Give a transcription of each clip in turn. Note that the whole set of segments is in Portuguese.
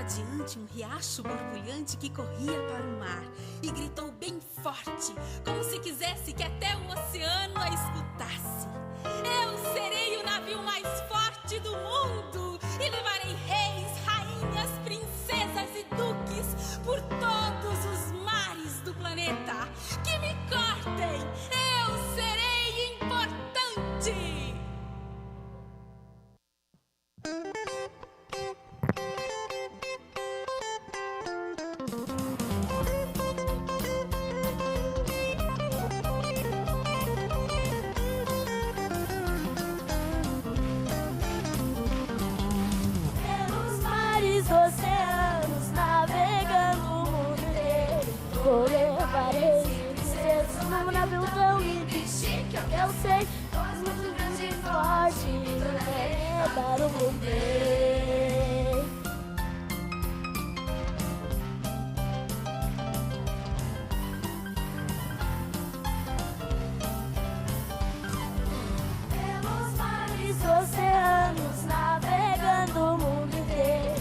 adiante um riacho borbulhante que corria para o mar e gritou bem forte, como se quisesse que até o oceano a escutasse. Eu serei o navio mais forte do mundo e levarei reis, rainhas, princesas e duques por todos os mares do planeta. Que me cortem! Eu serei importante! Oceanos, navegando o mundo inteiro. Vou levar esses num navio tão lindo e chique. Eu sei, muito grande e forte, para o mundo. Pelos mares, oceanos, navegando o mundo inteiro.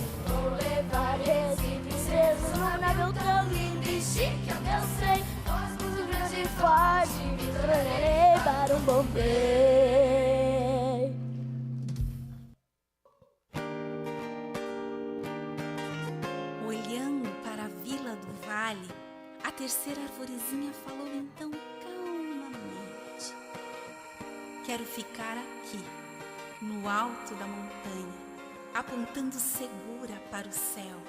Num navio tão lindo e chique, eu sei, muito grande e forte, me tornarei para um Bombay. Olhando para a vila do vale, a terceira arvorezinha falou então calmamente: quero ficar aqui, no alto da montanha, apontando segura para o céu.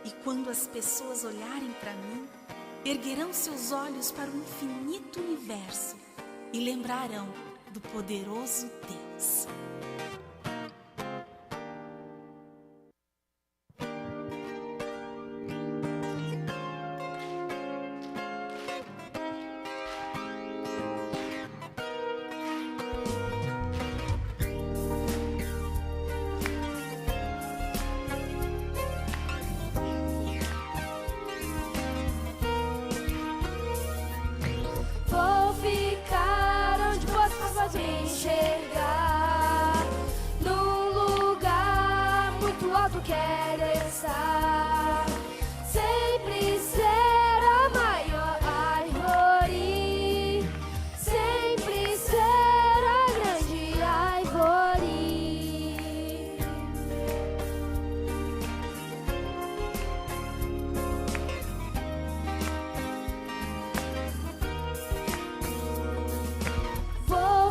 E quando as pessoas olharem para mim, erguerão seus olhos para o infinito universo e lembrarão do poderoso Deus. Me enxergar num lugar muito alto, quero estar, sempre ser a maior árvore, sempre ser a grande árvore.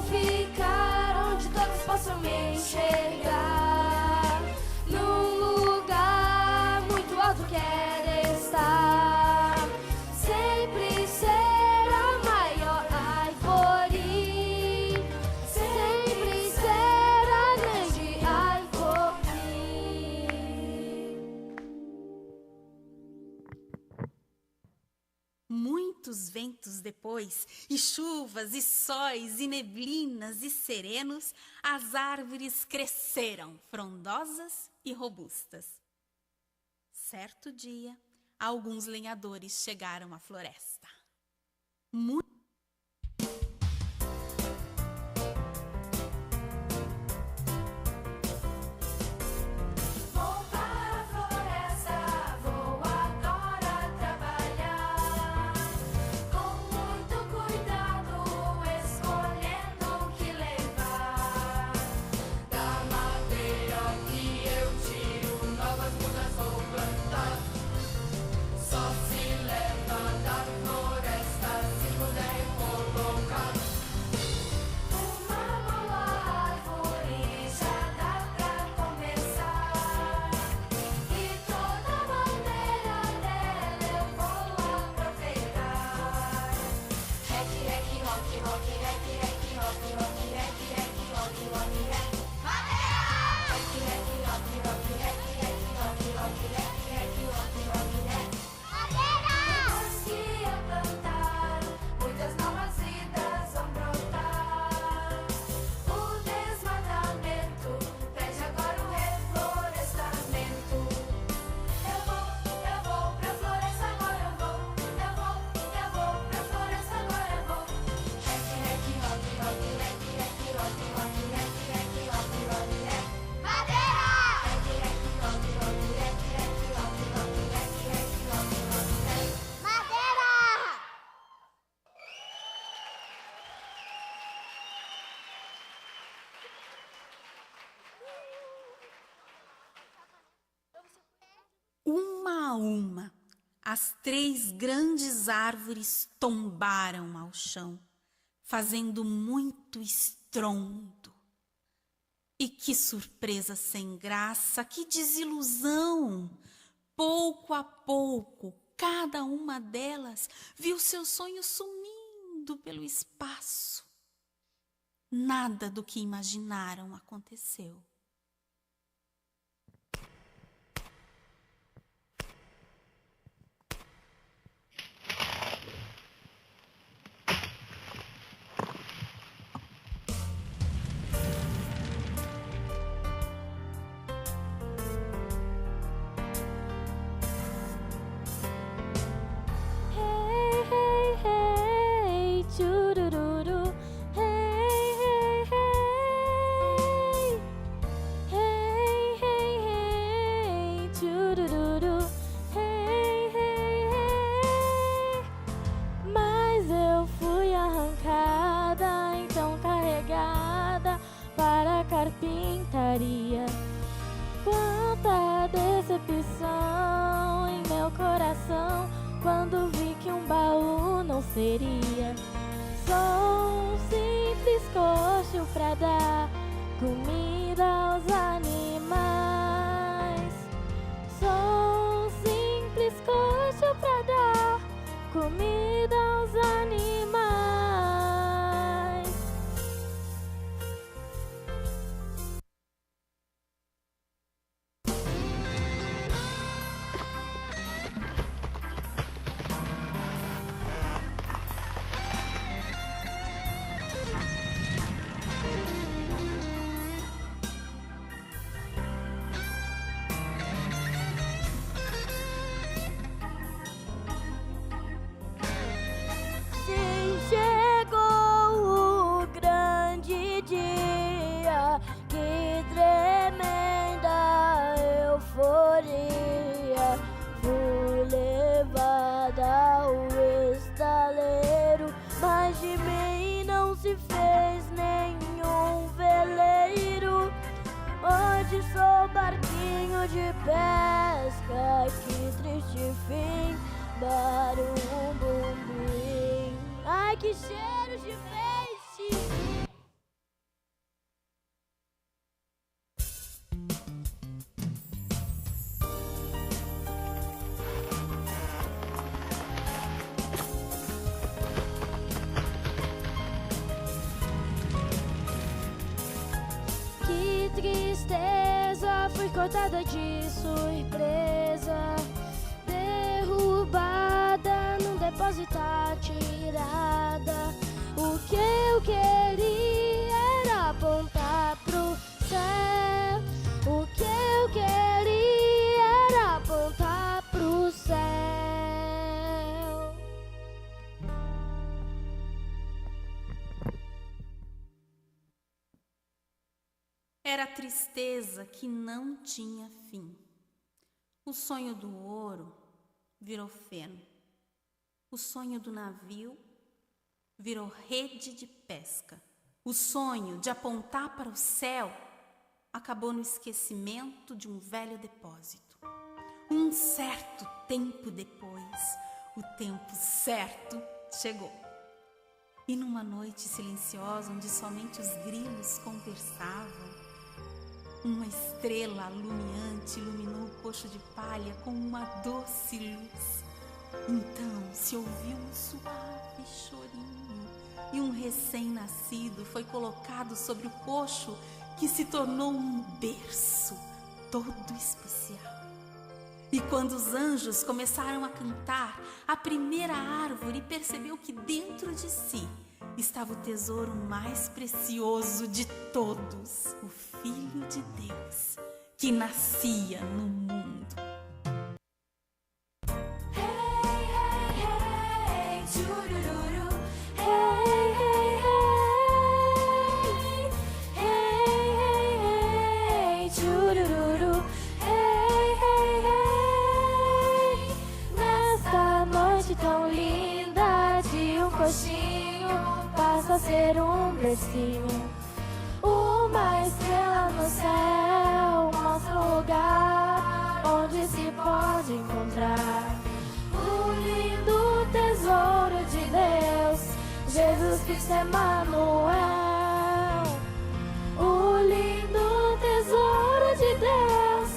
Ficar onde todos possam me enxergar, num lugar muito alto quero estar, sempre ser a maior árvore, sempre ser a grande árvore. Muitos ventos depois, e chuvas, e sóis, e neblinas, e serenos, as árvores cresceram, frondosas e robustas. Certo dia, alguns lenhadores chegaram à floresta. Só se leva da floresta se puder. uma, as 3 grandes árvores tombaram ao chão, fazendo muito estrondo. E que surpresa sem graça, que desilusão! Pouco a pouco, cada uma delas viu seu sonho sumindo pelo espaço. Nada do que imaginaram aconteceu. Carpintaria. Quanta decepção em meu coração quando vi que um baú não seria. Sou um simples coxo pra dar comida aos animais. Sou um simples coxo pra dar comida aos animais. Fui levada ao estaleiro, mas de mim não se fez nenhum veleiro. Hoje sou barquinho de pesca, que triste fim, barum bum bum. Ai, que cheiro de peixe! Tristeza, fui cortada de surpresa, derrubada num depósito atirada. O que eu queria era apontar pro céu. O que eu queria era apontar pro céu. Era tristeza que não tinha fim. O sonho do ouro virou feno. O sonho do navio virou rede de pesca. O sonho de apontar para o céu acabou no esquecimento de um velho depósito. Um certo tempo depois, o tempo certo chegou. E numa noite silenciosa, onde somente os grilos conversavam, uma estrela alumiante iluminou o coxo de palha com uma doce luz. Então se ouviu um suave chorinho e um recém-nascido foi colocado sobre o coxo, que se tornou um berço todo especial. E quando os anjos começaram a cantar, a primeira árvore percebeu que dentro de si estava o tesouro mais precioso de todos, o Filho de Deus, que nascia no mundo. Nesta noite tão linda de um coxinho, passa a ser um bercinho. Uma estrela no céu mostra um lugar onde se pode encontrar Jesus Cristo é Emanuel, o lindo tesouro de Deus.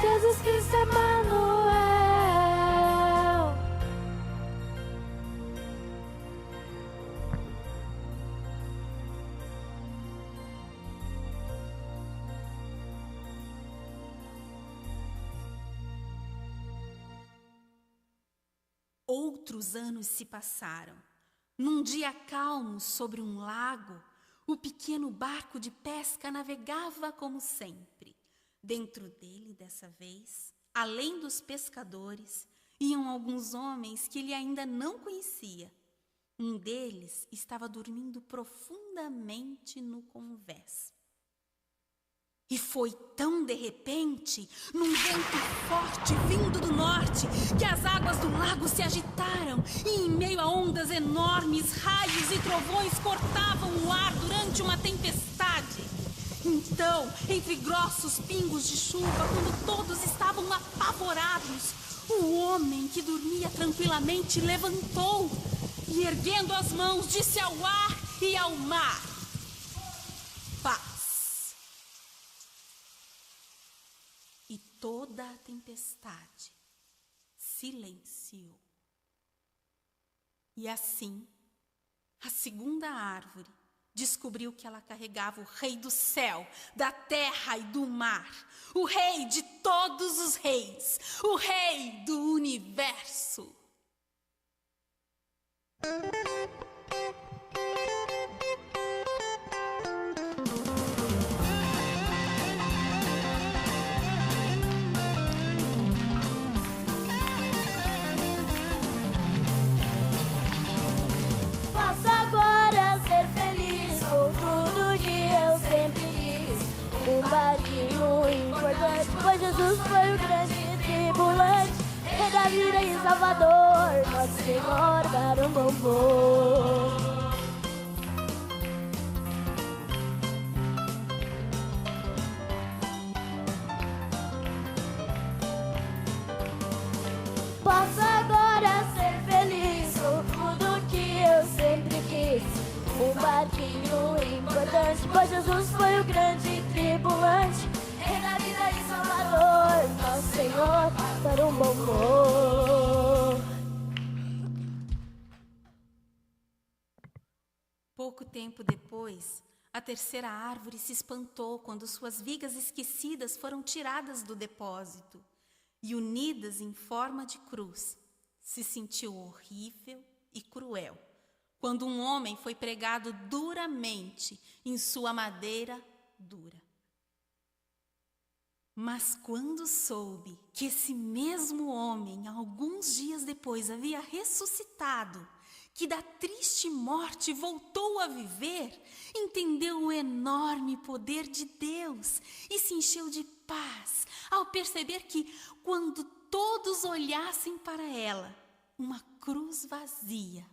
Jesus Cristo é Emanuel. Outros anos se passaram. Num dia calmo sobre um lago, o pequeno barco de pesca navegava como sempre. Dentro dele, dessa vez, além dos pescadores, iam alguns homens que ele ainda não conhecia. Um deles estava dormindo profundamente no convés. E foi tão de repente, num vento forte vindo do norte, que as águas do lago se agitaram e, em meio a ondas enormes, raios e trovões cortavam o ar durante uma tempestade. Então, entre grossos pingos de chuva, quando todos estavam apavorados, o homem que dormia tranquilamente levantou e, erguendo as mãos, disse ao ar e ao mar: paz. E toda a tempestade silenciou. E assim, a segunda árvore descobriu que ela carregava o Rei do céu, da terra e do mar, o Rei de todos os reis, o Rei do universo. Pois Jesus foi o grande tribulante, Rei da vida e Salvador, nosso Senhor Carumbambô. Posso agora ser feliz com tudo que eu sempre quis, um barquinho importante, pois Jesus foi o grande tribulante, Rei da vida e Salvador, nosso Senhor Carumbambô. Pouco tempo depois, a terceira árvore se espantou quando suas vigas esquecidas foram tiradas do depósito e, unidas em forma de cruz, se sentiu horrível e cruel quando um homem foi pregado duramente em sua madeira dura. Mas quando soube que esse mesmo homem, alguns dias depois, havia ressuscitado, que da triste morte voltou a viver, entendeu o enorme poder de Deus e se encheu de paz ao perceber que, quando todos olhassem para ela, uma cruz vazia,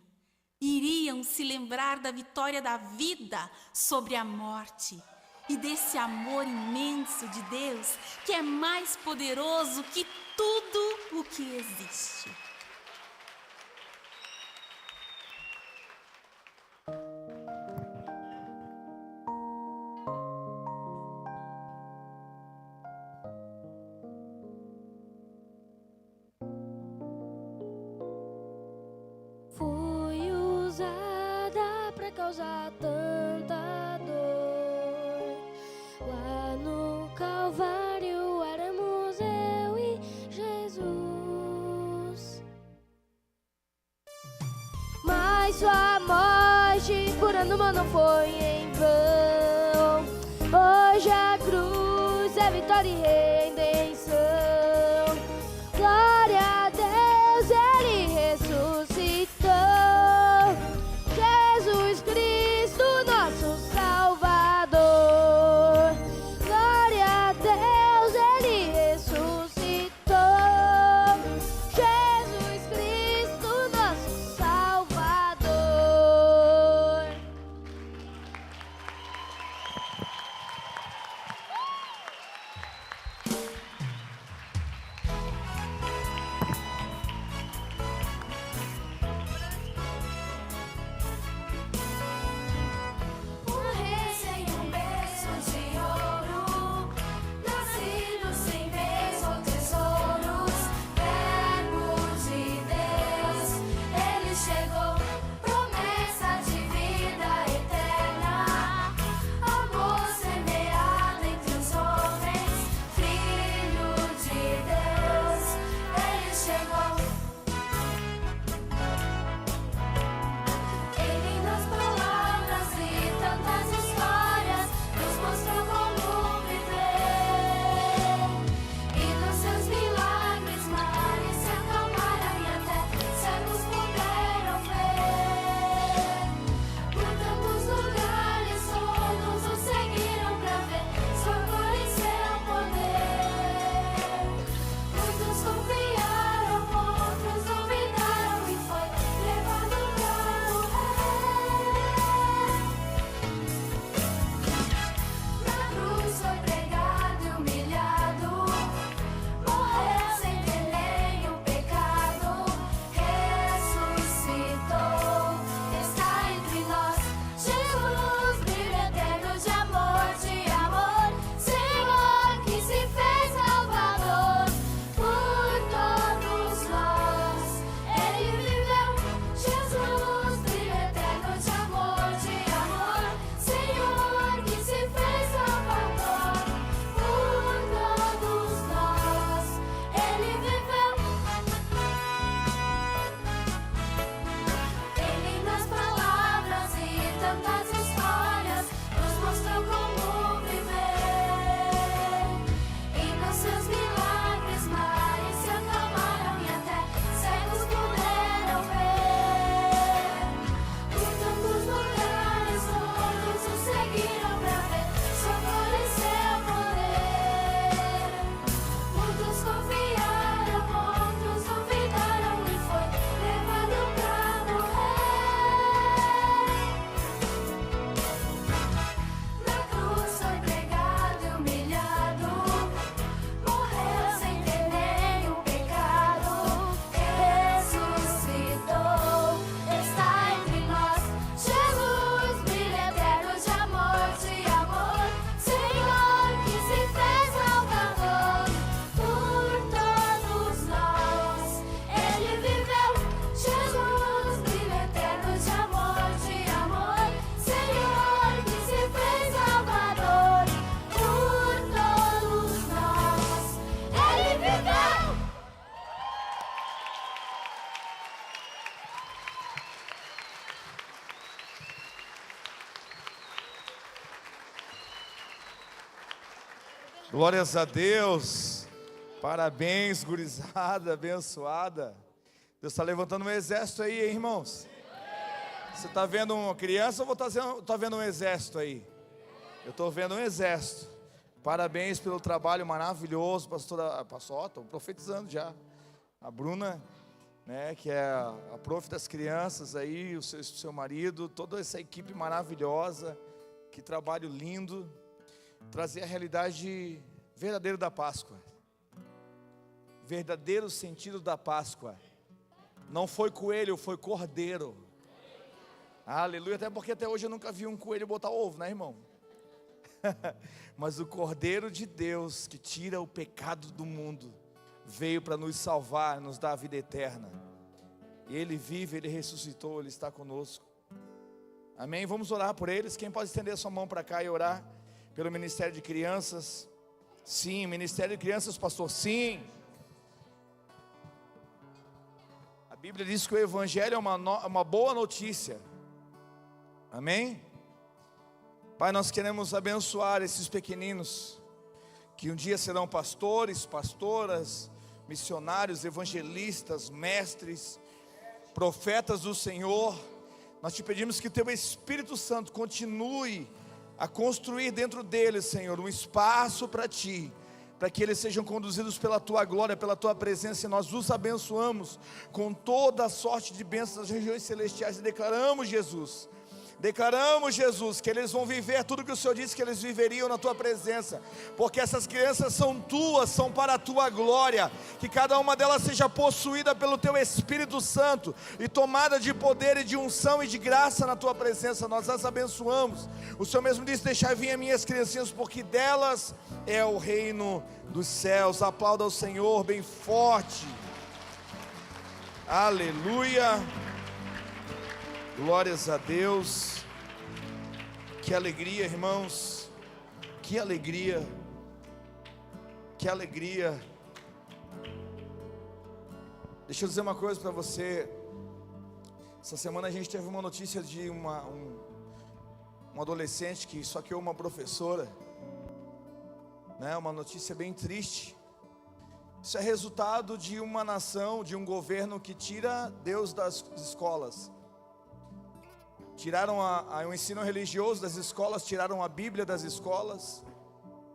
iriam se lembrar da vitória da vida sobre a morte e desse amor imenso de Deus que é mais poderoso que tudo o que existe. Fui usada pra causar tanta dor. Lá no Calvário éramos eu e Jesus. Mas sua morte curando o mal não foi em vão. Hoje a cruz é vitória e redenção. Glória a Deus, Ele ressuscitou. Jesus Cristo, nosso Salvador. Glória a Deus, Ele ressuscitou. Jesus Cristo, nosso Salvador. Glórias a Deus. Parabéns, gurizada abençoada. Deus está levantando um exército aí, hein, irmãos? Você está vendo uma criança ou está vendo um exército aí? Eu estou vendo um exército. Parabéns pelo trabalho maravilhoso, pastora. Estou profetizando já. A Bruna, né, que é a prof das crianças aí, o seu marido, toda essa equipe maravilhosa. Que trabalho lindo. Trazer a realidade verdadeira da Páscoa. Verdadeiro sentido da Páscoa. Não foi coelho, foi cordeiro. Aleluia, até porque até hoje eu nunca vi um coelho botar ovo, né, irmão? Mas o Cordeiro de Deus, que tira o pecado do mundo, veio para nos salvar, nos dar a vida eterna. E Ele vive, Ele ressuscitou, Ele está conosco. Amém? Vamos orar por eles. Quem pode estender a sua mão para cá e orar pelo Ministério de Crianças? Sim, Ministério de Crianças, pastor, sim. A Bíblia diz que o Evangelho é uma boa notícia. Amém? Pai, nós queremos abençoar esses pequeninos, que um dia serão pastores, pastoras, missionários, evangelistas, mestres, profetas do Senhor. Nós te pedimos que o Teu Espírito Santo continue a construir dentro deles, Senhor, um espaço para Ti, para que eles sejam conduzidos pela Tua glória, pela Tua presença, e nós os abençoamos com toda a sorte de bênçãos nas regiões celestiais, e declaramos, Jesus, que eles vão viver tudo que o Senhor disse que eles viveriam na Tua presença, porque essas crianças são Tuas, são para a Tua glória, que cada uma delas seja possuída pelo Teu Espírito Santo, e tomada de poder e de unção e de graça na Tua presença. Nós as abençoamos. O Senhor mesmo disse: deixai vir as minhas criancinhas, porque delas é o reino dos céus. Aplauda ao Senhor bem forte. Aleluia. Glórias a Deus. Que alegria, irmãos. Que alegria. Que alegria. Deixa eu dizer uma coisa para você. Essa semana a gente teve uma notícia de um adolescente que esfaqueou uma professora, né? Uma notícia bem triste. Isso é resultado de uma nação, de um governo que tira Deus das escolas. Tiraram o ensino religioso das escolas, tiraram a Bíblia das escolas,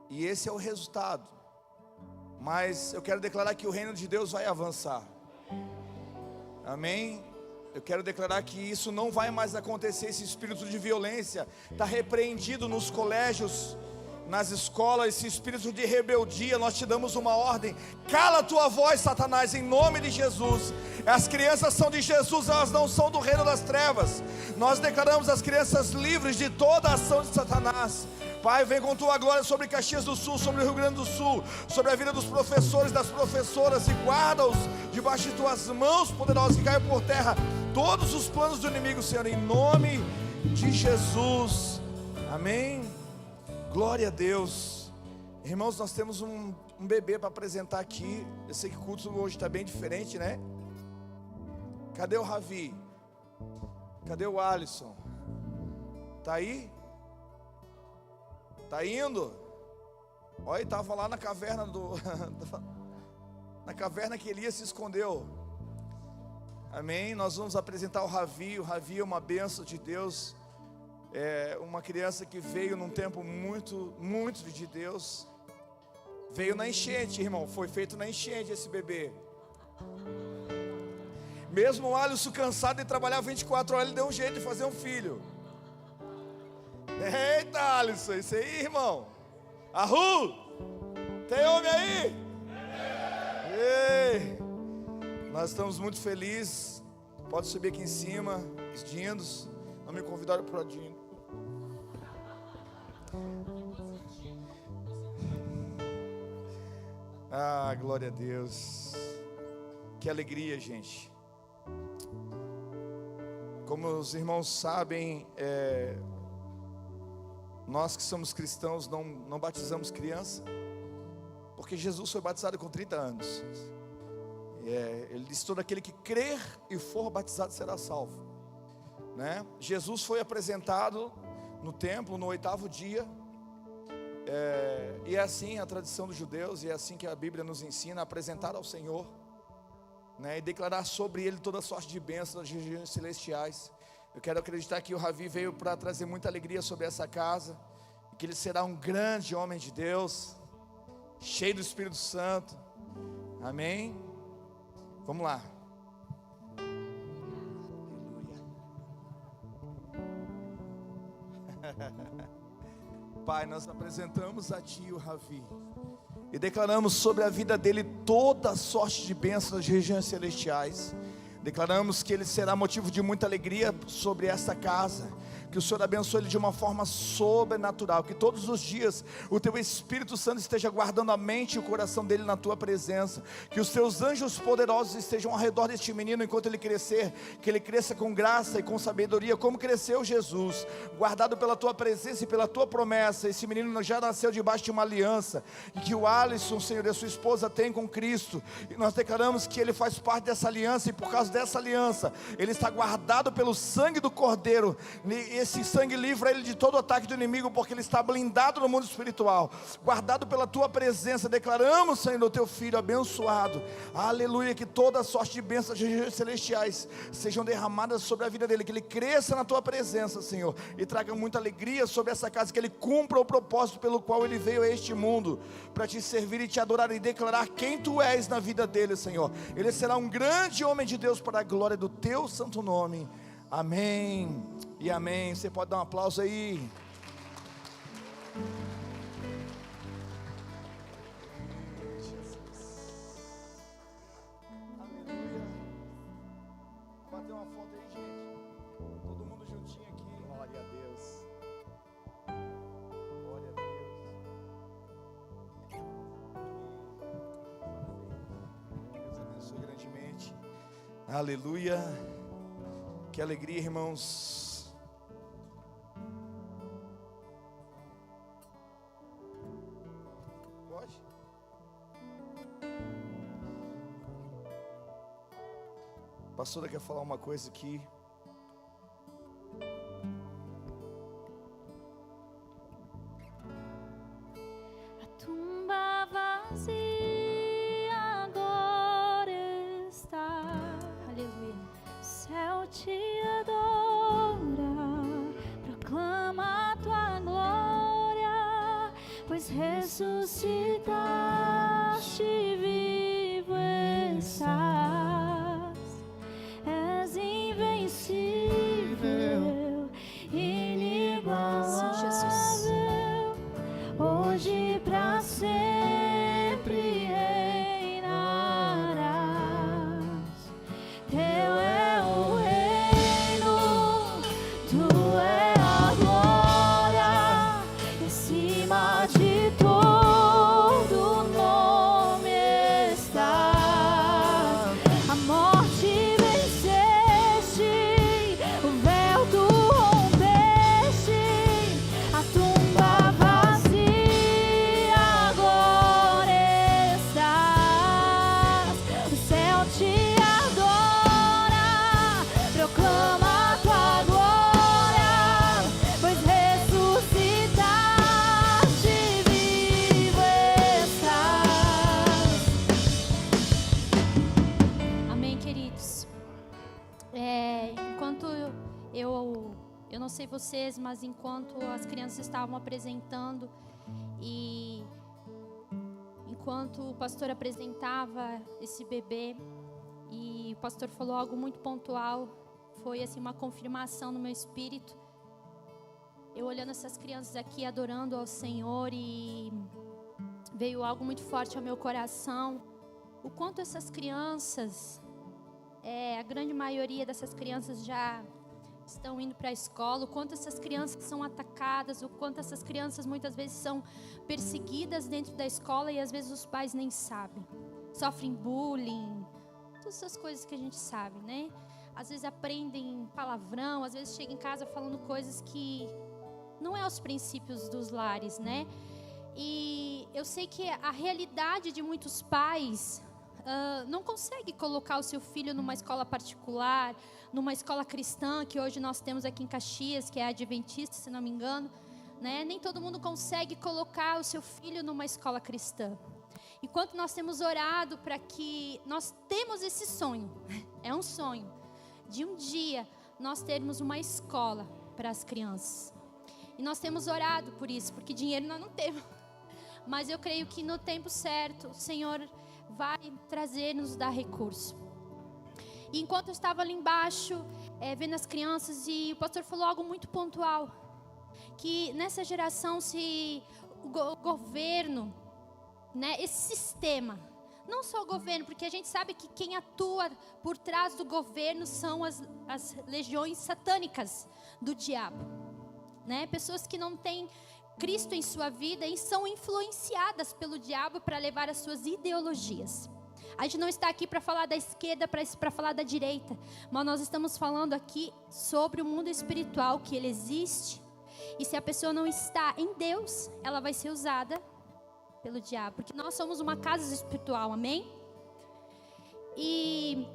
e esse é o resultado. Mas eu quero declarar que o reino de Deus vai avançar. Amém? Eu quero declarar que isso não vai mais acontecer. Esse espírito de violência está repreendido nos colégios, nas escolas. Esse espírito de rebeldia, nós te damos uma ordem: cala a tua voz, Satanás, em nome de Jesus. As crianças são de Jesus, elas não são do reino das trevas. Nós declaramos as crianças livres de toda a ação de Satanás. Pai, vem com tua glória sobre Caxias do Sul, sobre o Rio Grande do Sul, sobre a vida dos professores, das professoras, e guarda-os debaixo de tuas mãos poderosas, que caiam por terra todos os planos do inimigo, Senhor, em nome de Jesus. Amém. Glória a Deus. Irmãos, nós temos um bebê para apresentar aqui. Eu sei que o culto hoje está bem diferente, né? Cadê o Ravi? Cadê o Alisson? Tá aí? Tá indo? Olha, ele estava lá na caverna na caverna que Elias se escondeu. Amém? Nós vamos apresentar o Ravi. O Ravi é uma bênção de Deus. É uma criança que veio num tempo muito, muito de Deus. Veio na enchente, irmão. Foi feito na enchente esse bebê. Mesmo o Alisson cansado de trabalhar 24 horas, ele deu um jeito de fazer um filho. Eita, Alisson, isso aí, irmão. Arru! Tem homem aí? Ei! Nós estamos muito felizes. Pode subir aqui em cima, os dindos. Não me convidaram para o dindo. Ah, glória a Deus. Que alegria, gente. Como os irmãos sabem, nós que somos cristãos não batizamos criança, porque Jesus foi batizado com 30 anos. Ele disse: todo aquele que crer e for batizado será salvo, né? Jesus foi apresentado no templo no 8º dia, E é assim a tradição dos judeus, e é assim que a Bíblia nos ensina a apresentar ao Senhor, né, e declarar sobre Ele toda sorte de bênçãos das regiões celestiais. Eu quero acreditar que o Ravi veio para trazer muita alegria sobre essa casa, e que ele será um grande homem de Deus, cheio do Espírito Santo. Amém? Vamos lá. Pai, nós apresentamos a Ti o Ravi e declaramos sobre a vida dele toda a sorte de bênçãos das regiões celestiais. Declaramos que ele será motivo de muita alegria sobre esta casa, que o Senhor abençoe ele de uma forma sobrenatural, que todos os dias o Teu Espírito Santo esteja guardando a mente e o coração dele na Tua presença, que os Teus anjos poderosos estejam ao redor deste menino enquanto ele crescer, que ele cresça com graça e com sabedoria, como cresceu Jesus, guardado pela Tua presença e pela Tua promessa. Esse menino já nasceu debaixo de uma aliança, e que o Alisson, Senhor, e a sua esposa têm com Cristo, e nós declaramos que ele faz parte dessa aliança, e por causa dessa aliança, ele está guardado pelo sangue do Cordeiro. Esse sangue livra ele de todo ataque do inimigo, porque ele está blindado no mundo espiritual, guardado pela Tua presença. Declaramos, Senhor, o Teu Filho abençoado, aleluia, que toda a sorte de bênçãos celestiais sejam derramadas sobre a vida dele, que ele cresça na Tua presença, Senhor, e traga muita alegria sobre essa casa, que ele cumpra o propósito pelo qual ele veio a este mundo, para Te servir e Te adorar e declarar quem Tu és na vida dele, Senhor. Ele será um grande homem de Deus para a glória do Teu santo nome. Amém e amém. Você pode dar um aplauso aí. Aleluia. Bater uma foto aí, gente. Todo mundo juntinho aqui. Glória a Deus. Glória a Deus. Deus abençoe grandemente. Aleluia. Que alegria, irmãos. Pode? A pastora quer falar uma coisa aqui. A tumba vazia agora está. Aleluia. O céu te adora, proclama a Tua glória, pois ressuscitaste, vivo estás. És invencível, inigualável, hoje pra sempre reinarás. Teu é o reino, Tu é a glória, e acima de todo nome estás. A morte venceste, o véu Tu rompeste, a tumba vazia agora estás. O céu te adora, proclama a Tua glória, pois ressuscitaste, vivo estás. Amém, queridos. Enquanto eu não sei vocês, mas enquanto as crianças estavam apresentando e enquanto o pastor apresentava esse bebê, e o pastor falou algo muito pontual, foi assim uma confirmação no meu espírito. Eu olhando essas crianças aqui, adorando ao Senhor, e veio algo muito forte ao meu coração. O quanto essas crianças, a grande maioria dessas crianças já estão indo para a escola, o quanto essas crianças são atacadas, o quanto essas crianças muitas vezes são perseguidas dentro da escola e às vezes os pais nem sabem. Sofrem bullying, todas essas coisas que a gente sabe, né? Às vezes aprendem palavrão, às vezes chegam em casa falando coisas que não é os princípios dos lares, né? E eu sei que a realidade de muitos pais não consegue colocar o seu filho numa escola particular, numa escola cristã, que hoje nós temos aqui em Caxias, que é a Adventista, se não me engano, né? Nem todo mundo consegue colocar o seu filho numa escola cristã. Enquanto nós temos orado para que nós temos esse sonho, é um sonho, de um dia nós termos uma escola para as crianças. E nós temos orado por isso, porque dinheiro nós não temos. Mas eu creio que no tempo certo o Senhor vai trazer, nos dar recurso. E enquanto eu estava ali embaixo, vendo as crianças, e o pastor falou algo muito pontual, que nessa geração, se o governo, né, esse sistema, não só o governo, porque a gente sabe que quem atua por trás do governo são as legiões satânicas do diabo, né? Pessoas que não têm Cristo em sua vida e são influenciadas pelo diabo para levar as suas ideologias. A gente não está aqui para falar da esquerda, para falar da direita, mas nós estamos falando aqui sobre o mundo espiritual, que ele existe, e se a pessoa não está em Deus, ela vai ser usada pelo diabo, porque nós somos uma casa espiritual, amém? E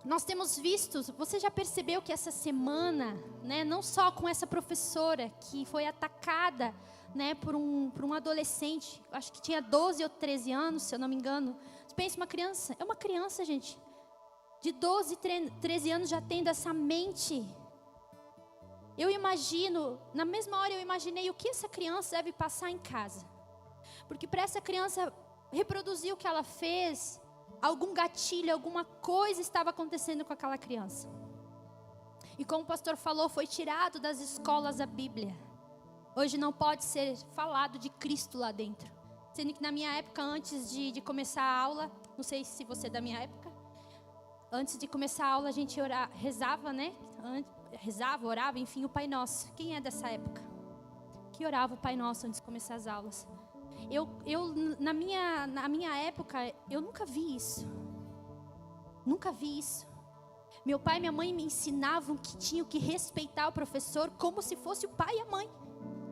nós temos visto, você já percebeu que essa semana, né, não só com essa professora que foi atacada, né, por um adolescente, acho que tinha 12 ou 13 anos, se eu não me engano. Você pensa, uma criança, é uma criança, gente, de 12, 13 anos já tendo essa mente. Eu imagino, na mesma hora eu imaginei o que essa criança deve passar em casa. Porque para essa criança reproduzir o que ela fez, algum gatilho, alguma coisa estava acontecendo com aquela criança. E como o pastor falou, foi tirado das escolas a Bíblia. Hoje não pode ser falado de Cristo lá dentro. Sendo que na minha época, antes de começar a aula, não sei se você é da minha época, antes de começar a aula a gente rezava, né? Rezava, orava, enfim, o Pai Nosso. Quem é dessa época? Que orava o Pai Nosso antes de começar as aulas? Na minha época, eu nunca vi isso. Nunca vi isso. Meu pai e minha mãe me ensinavam que tinham que respeitar o professor como se fosse o pai e a mãe.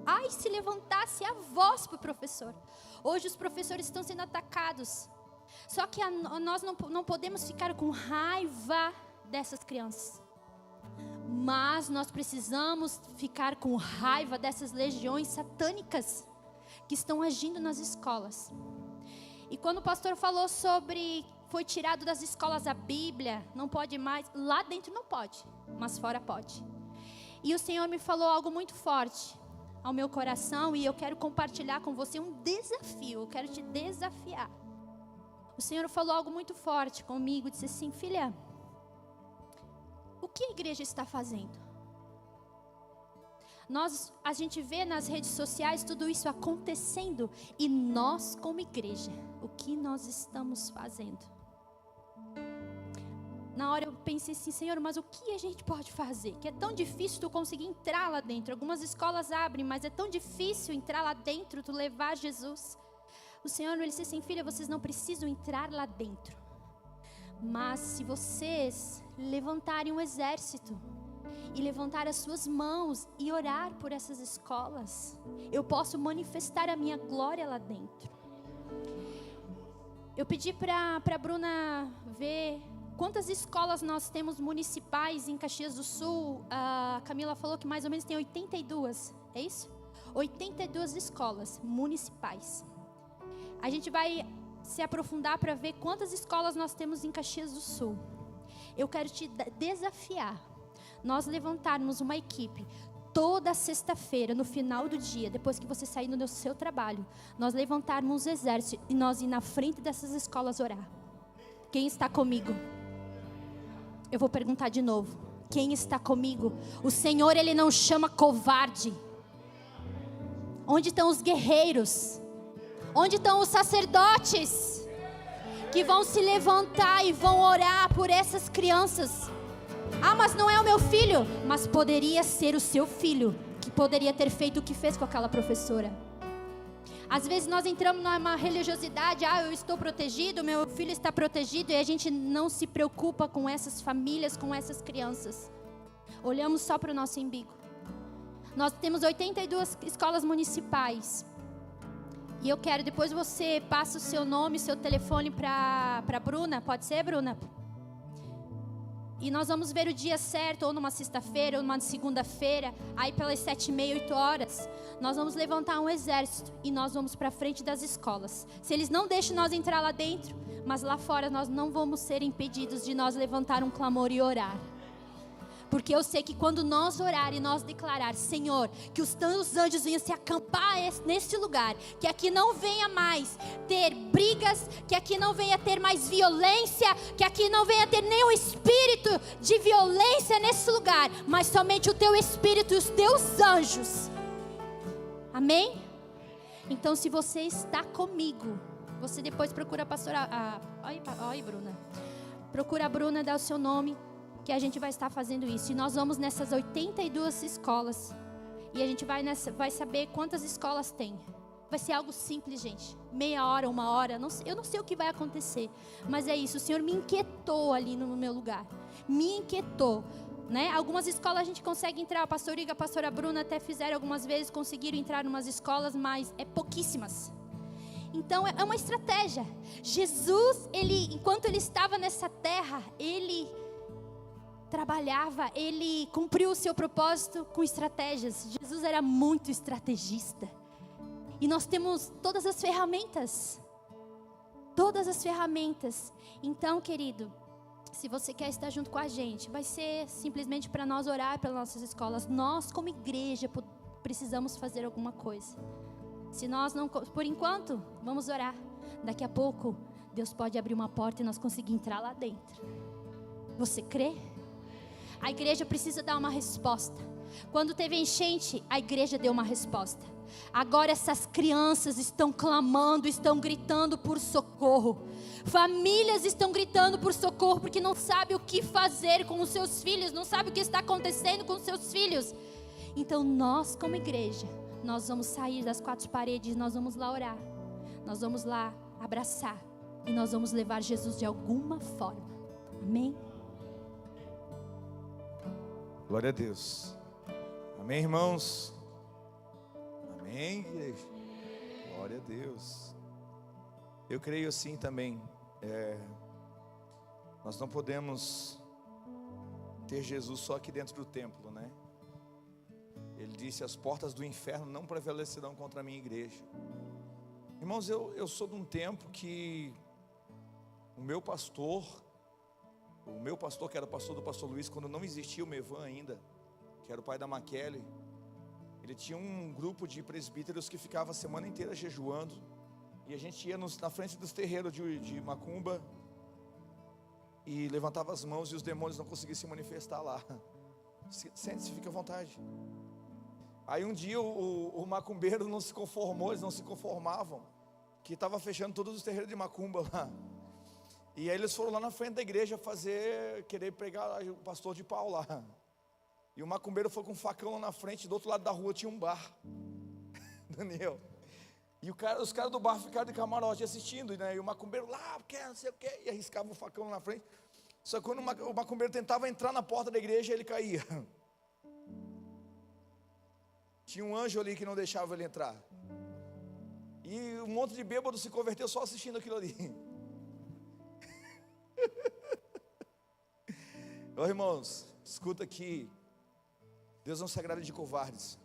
Ai, se levantasse a voz para o professor. Hoje os professores estão sendo atacados. Só que nós não podemos ficar com raiva dessas crianças. Mas nós precisamos ficar com raiva dessas legiões satânicas que estão agindo nas escolas. E quando o pastor falou sobre foi tirado das escolas a Bíblia, não pode mais, lá dentro não pode, mas fora pode. E o Senhor me falou algo muito forte ao meu coração, e eu quero compartilhar com você um desafio, eu quero te desafiar. O Senhor falou algo muito forte comigo, disse assim: filha, o que a igreja está fazendo? A gente vê nas redes sociais tudo isso acontecendo, e nós como igreja, o que nós estamos fazendo? Na hora eu pensei assim: Senhor, mas o que a gente pode fazer? Que é tão difícil tu conseguir entrar lá dentro. Algumas escolas abrem, mas é tão difícil entrar lá dentro, tu levar Jesus. O Senhor, ele disse assim: filha, vocês não precisam entrar lá dentro, mas se vocês levantarem um exército e levantar as suas mãos e orar por essas escolas, eu posso manifestar a minha glória lá dentro. Eu pedi para a Bruna ver quantas escolas nós temos municipais em Caxias do Sul. A Camila falou que mais ou menos tem 82, é isso? 82 escolas municipais. A gente vai se aprofundar para ver quantas escolas nós temos em Caxias do Sul. Eu quero te desafiar, nós levantarmos uma equipe toda sexta-feira, no final do dia, depois que você sair do seu trabalho, nós levantarmos um exército e nós ir na frente dessas escolas orar. Quem está comigo? Eu vou perguntar de novo: quem está comigo? O Senhor, ele não chama covarde. Onde estão os guerreiros? Onde estão os sacerdotes que vão se levantar e vão orar por essas crianças? Ah, mas não é o meu filho. Mas poderia ser o seu filho, que poderia ter feito o que fez com aquela professora. Às vezes nós entramos numa religiosidade: ah, eu estou protegido, meu filho está protegido, e a gente não se preocupa com essas famílias, com essas crianças. Olhamos só para o nosso umbigo. Nós temos 82 escolas municipais. E eu quero, depois você passa o seu nome, seu telefone para a Bruna. Pode ser, Bruna? E nós vamos ver o dia certo, ou numa sexta-feira, ou numa segunda-feira, aí pelas 7h30, 8 horas, nós vamos levantar um exército e nós vamos para frente das escolas. Se eles não deixam nós entrar lá dentro, mas lá fora nós não vamos ser impedidos de nós levantar um clamor e orar. Porque eu sei que quando nós orar e nós declarar, Senhor, que os teus anjos venham se acampar neste lugar, que aqui não venha mais ter brigas, que aqui não venha ter mais violência, que aqui não venha ter nenhum espírito de violência nesse lugar, mas somente o teu espírito e os teus anjos. Amém? Então, se você está comigo, você depois procura a pastora. Oi, Bruna. Procura a Bruna, dá o seu nome, que a gente vai estar fazendo isso. E nós vamos nessas 82 escolas. E a gente vai saber quantas escolas tem. Vai ser algo simples, gente. Meia hora, 1 hora. Eu não sei o que vai acontecer. Mas é isso. O Senhor me inquietou ali no meu lugar. Me inquietou. Né? Algumas escolas a gente consegue entrar. A pastora Iga, a pastora Bruna até fizeram algumas vezes. Conseguiram entrar em umas escolas, mas é pouquíssimas. Então é uma estratégia. Jesus, enquanto ele estava nessa terra, ele trabalhava, ele cumpriu o seu propósito com estratégias. Jesus era muito estrategista. E nós temos todas as ferramentas. Todas as ferramentas. Então, querido, se você quer estar junto com a gente, vai ser simplesmente para nós orar pelas nossas escolas. Nós, como igreja, precisamos fazer alguma coisa. Se nós não, por enquanto, vamos orar. Daqui a pouco, Deus pode abrir uma porta e nós conseguir entrar lá dentro. Você crê? A igreja precisa dar uma resposta. Quando teve enchente, a igreja deu uma resposta. Agora essas crianças estão clamando, estão gritando por socorro. Famílias estão gritando por socorro porque não sabem o que fazer com os seus filhos, não sabem o que está acontecendo com os seus filhos. Então nós, como igreja, nós vamos sair das 4 paredes, nós vamos lá orar, nós vamos lá abraçar e nós vamos levar Jesus de alguma forma. Amém? Glória a Deus. Amém, irmãos? Amém, igreja? Glória a Deus. Eu creio assim também. Nós não podemos ter Jesus só aqui dentro do templo, né? Ele disse: as portas do inferno não prevalecerão contra a minha igreja. Irmãos, eu sou de um tempo que o meu pastor, que era o pastor do pastor Luiz, quando não existia o Mevan ainda, que era o pai da Maquele, ele tinha um grupo de presbíteros que ficava a semana inteira jejuando, e a gente ia na frente dos terreiros de macumba, e levantava as mãos, e os demônios não conseguiam se manifestar lá. Sente-se, fica à vontade. Aí um dia o macumbeiro não se conformou, eles não se conformavam, que estava fechando todos os terreiros de macumba lá. E aí eles foram lá na frente da igreja querer pregar o pastor de pau lá. E o macumbeiro foi com um facão lá na frente, do outro lado da rua tinha um bar. Daniel. E os caras do bar ficaram de camarote assistindo, né? E o macumbeiro lá, não sei o quê, e arriscava o facão lá na frente. Só que quando o macumbeiro tentava entrar na porta da igreja, ele caía. Tinha um anjo ali que não deixava ele entrar. E um monte de bêbado se converteu só assistindo aquilo ali. Ô irmãos, escuta aqui. Deus não se agrada de covardes.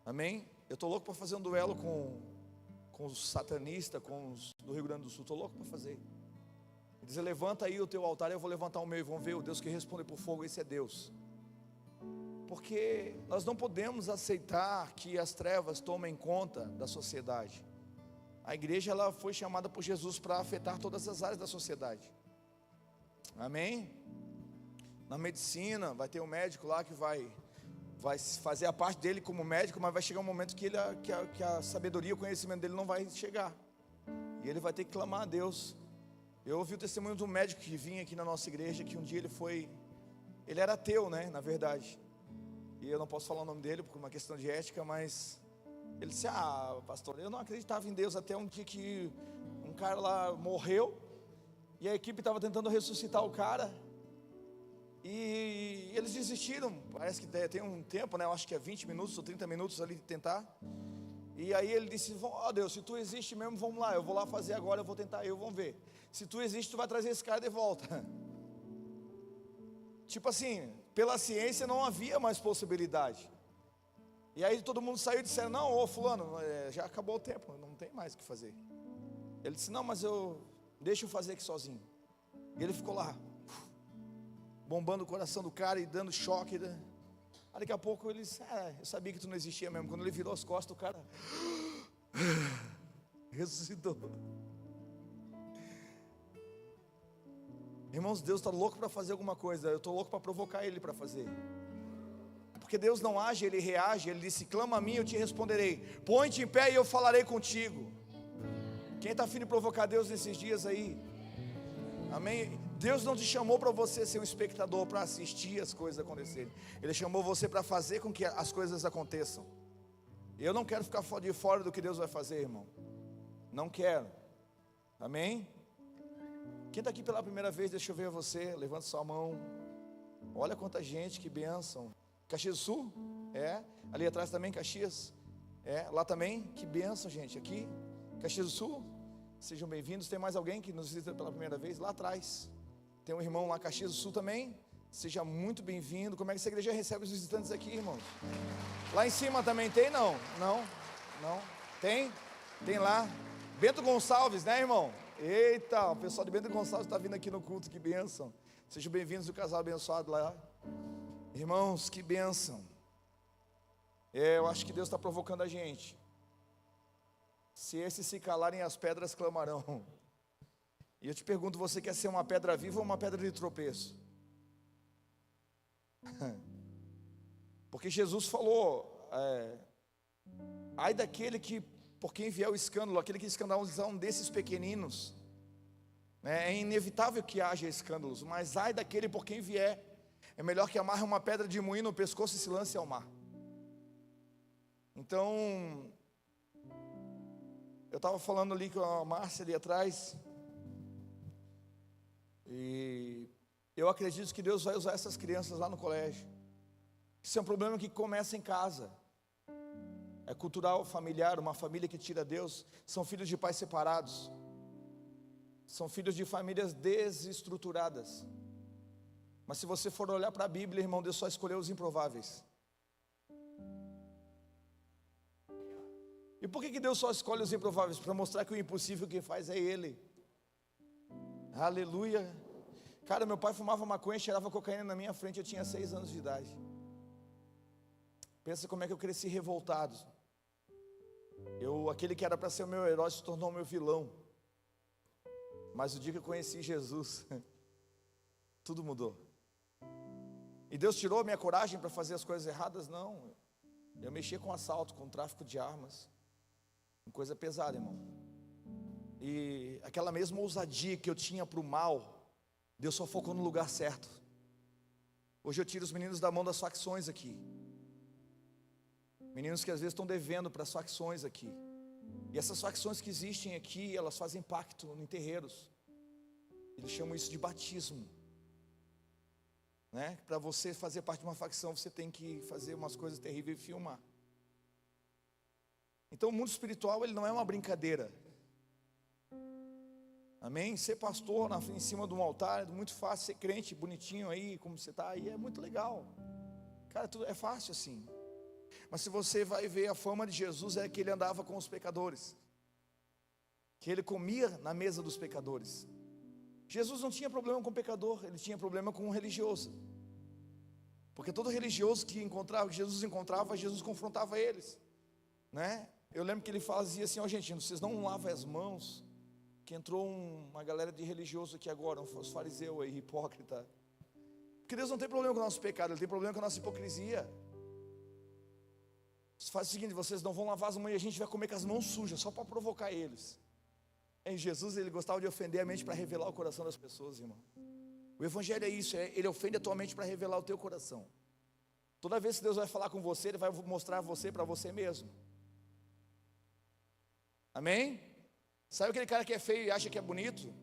Amém? Eu estou louco para fazer um duelo com os satanistas, com os do Rio Grande do Sul. Estou louco para fazer. Dizer: levanta aí o teu altar, eu vou levantar o meu, e vão ver o Deus que responde por fogo. Esse é Deus. Porque nós não podemos aceitar que as trevas tomem conta da sociedade. A igreja, ela foi chamada por Jesus para afetar todas as áreas da sociedade. Amém? Na medicina, vai ter um médico lá que vai fazer a parte dele como médico, mas vai chegar um momento que a sabedoria, o conhecimento dele não vai chegar. E ele vai ter que clamar a Deus. Eu ouvi o testemunho de um médico que vinha aqui na nossa igreja, que um dia ele era ateu, né, na verdade. E eu não posso falar o nome dele por uma questão de ética, mas ele disse: pastor, eu não acreditava em Deus até um dia que um cara lá morreu, e a equipe estava tentando ressuscitar o cara, e eles desistiram. Parece que tem um tempo, né? Eu acho que é 20 minutos ou 30 minutos ali de tentar. E aí ele disse: Deus, se tu existe mesmo, vamos lá, eu vou lá fazer agora, eu vou tentar, vamos ver. Se tu existe, tu vai trazer esse cara de volta. tipo assim, pela ciência não havia mais possibilidade. E aí todo mundo saiu e disseram: não, ô fulano, já acabou o tempo, não tem mais o que fazer. Ele disse: não, mas deixa eu fazer aqui sozinho. E ele ficou lá, bombando o coração do cara e dando choque. Aí daqui a pouco ele disse: eu sabia que tu não existia mesmo. Quando ele virou as costas, o cara ressuscitou. Irmãos, Deus está louco para fazer alguma coisa. Eu estou louco para provocar Ele para fazer. Porque Deus não age, Ele reage. Ele disse: clama a mim, eu te responderei. Põe-te em pé e eu falarei contigo. Quem está afim de provocar Deus nesses dias aí? Amém? Deus não te chamou para você ser um espectador, para assistir as coisas acontecerem. Ele chamou você para fazer com que as coisas aconteçam. Eu não quero ficar de fora do que Deus vai fazer, irmão. Não quero. Amém? Quem está aqui pela primeira vez, deixa eu ver você, levanta sua mão. Olha quanta gente, que bênção. Caxias do Sul? Ali atrás também, Caxias? Lá também, que bênção, gente. Aqui, Caxias do Sul, sejam bem-vindos. Tem mais alguém que nos visita pela primeira vez? Lá atrás, tem um irmão lá, Caxias do Sul também. Seja muito bem-vindo. Como é que essa igreja recebe os visitantes aqui, irmãos? Lá em cima também tem? Não? Tem? Tem lá. Bento Gonçalves, né, irmão? Eita, o pessoal de Bento Gonçalves está vindo aqui no culto, que bênção. Sejam bem-vindos, o casal abençoado lá. Irmãos, que bênção. Eu acho que Deus está provocando a gente. Se esses se calarem, as pedras clamarão. E eu te pergunto, você quer ser uma pedra viva ou uma pedra de tropeço? Porque Jesus falou: ai daquele que, por quem vier o escândalo, aquele que escandalizar um desses pequeninos, né? É inevitável que haja escândalos, mas ai daquele por quem vier. É melhor que amarre uma pedra de moinho no pescoço e se lance ao mar. Então, eu estava falando ali com a Márcia ali atrás, e eu acredito que Deus vai usar essas crianças lá no colégio. Isso é um problema que começa em casa. É cultural, familiar, uma família que tira Deus. São filhos de pais separados. São filhos de famílias desestruturadas. Mas se você for olhar para a Bíblia, irmão, Deus só escolheu os improváveis. E por que Deus só escolhe os improváveis? Para mostrar que o impossível quem faz é Ele. Aleluia. Cara, meu pai fumava maconha e cheirava cocaína na minha frente, eu tinha 6 anos de idade. Pensa como é que eu cresci revoltado. Aquele que era para ser o meu herói se tornou o meu vilão. Mas o dia que eu conheci Jesus, tudo mudou. E Deus tirou a minha coragem para fazer as coisas erradas? Não. Eu mexia com assalto, com tráfico de armas, com coisa pesada, irmão. E aquela mesma ousadia que eu tinha para o mal, Deus só focou no lugar certo. Hoje eu tiro os meninos da mão das facções aqui. Meninos que às vezes estão devendo para as facções aqui. E essas facções que existem aqui, elas fazem pacto em terreiros. Eles chamam isso de batismo, né? Para você fazer parte de uma facção, você tem que fazer umas coisas terríveis e filmar. Então o mundo espiritual, ele não é uma brincadeira. Amém? Ser pastor em cima de um altar é muito fácil. Ser crente bonitinho aí, como você está aí, é muito legal. Cara, tudo é fácil assim. Mas se você vai ver a fama de Jesus, é que ele andava com os pecadores, que ele comia na mesa dos pecadores. Jesus não tinha problema com o pecador, ele tinha problema com o religioso. Porque todo religioso que Jesus encontrava, Jesus confrontava eles, né? Eu lembro que ele fazia assim: ó, gente, vocês não lavam as mãos, que entrou uma galera de religioso aqui agora, os fariseus aí, hipócrita. Porque Deus não tem problema com o nosso pecado, Ele tem problema com a nossa hipocrisia. Faz o seguinte: vocês não vão lavar as mãos e a gente vai comer com as mãos sujas, só para provocar eles. Em Jesus, ele gostava de ofender a mente para revelar o coração das pessoas, irmão. O evangelho é isso, ele ofende a tua mente para revelar o teu coração. Toda vez que Deus vai falar com você, Ele vai mostrar você para você mesmo. Amém? Sabe aquele cara que é feio e acha que é bonito?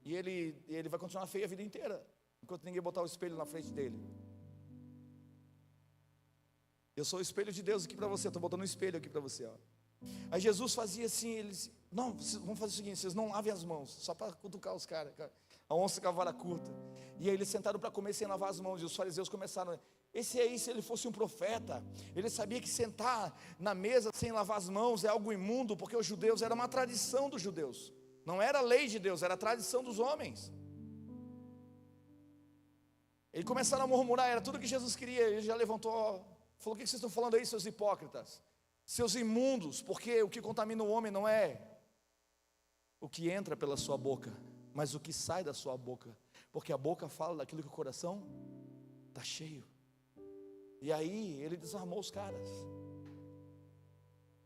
E ele vai continuar feio a vida inteira, enquanto ninguém botar o espelho na frente dele. Eu sou o espelho de Deus aqui para você, estou botando um espelho aqui para você, ó. Aí Jesus fazia assim, eles: não, vamos fazer o seguinte, vocês não lavem as mãos, só para cutucar os caras. a onça com a vara curta. E aí eles sentaram para comer sem lavar as mãos. E os fariseus começaram: esse aí, se ele fosse um profeta, ele sabia que sentar na mesa sem lavar as mãos é algo imundo, porque os judeus, era uma tradição dos judeus, não era a lei de Deus, era a tradição dos homens. Eles começaram a murmurar, era tudo que Jesus queria. Ele já levantou, falou: o que vocês estão falando aí, seus hipócritas, seus imundos? Porque o que contamina o homem não é o que entra pela sua boca, mas o que sai da sua boca, porque a boca fala daquilo que o coração está cheio. E aí ele desarmou os caras.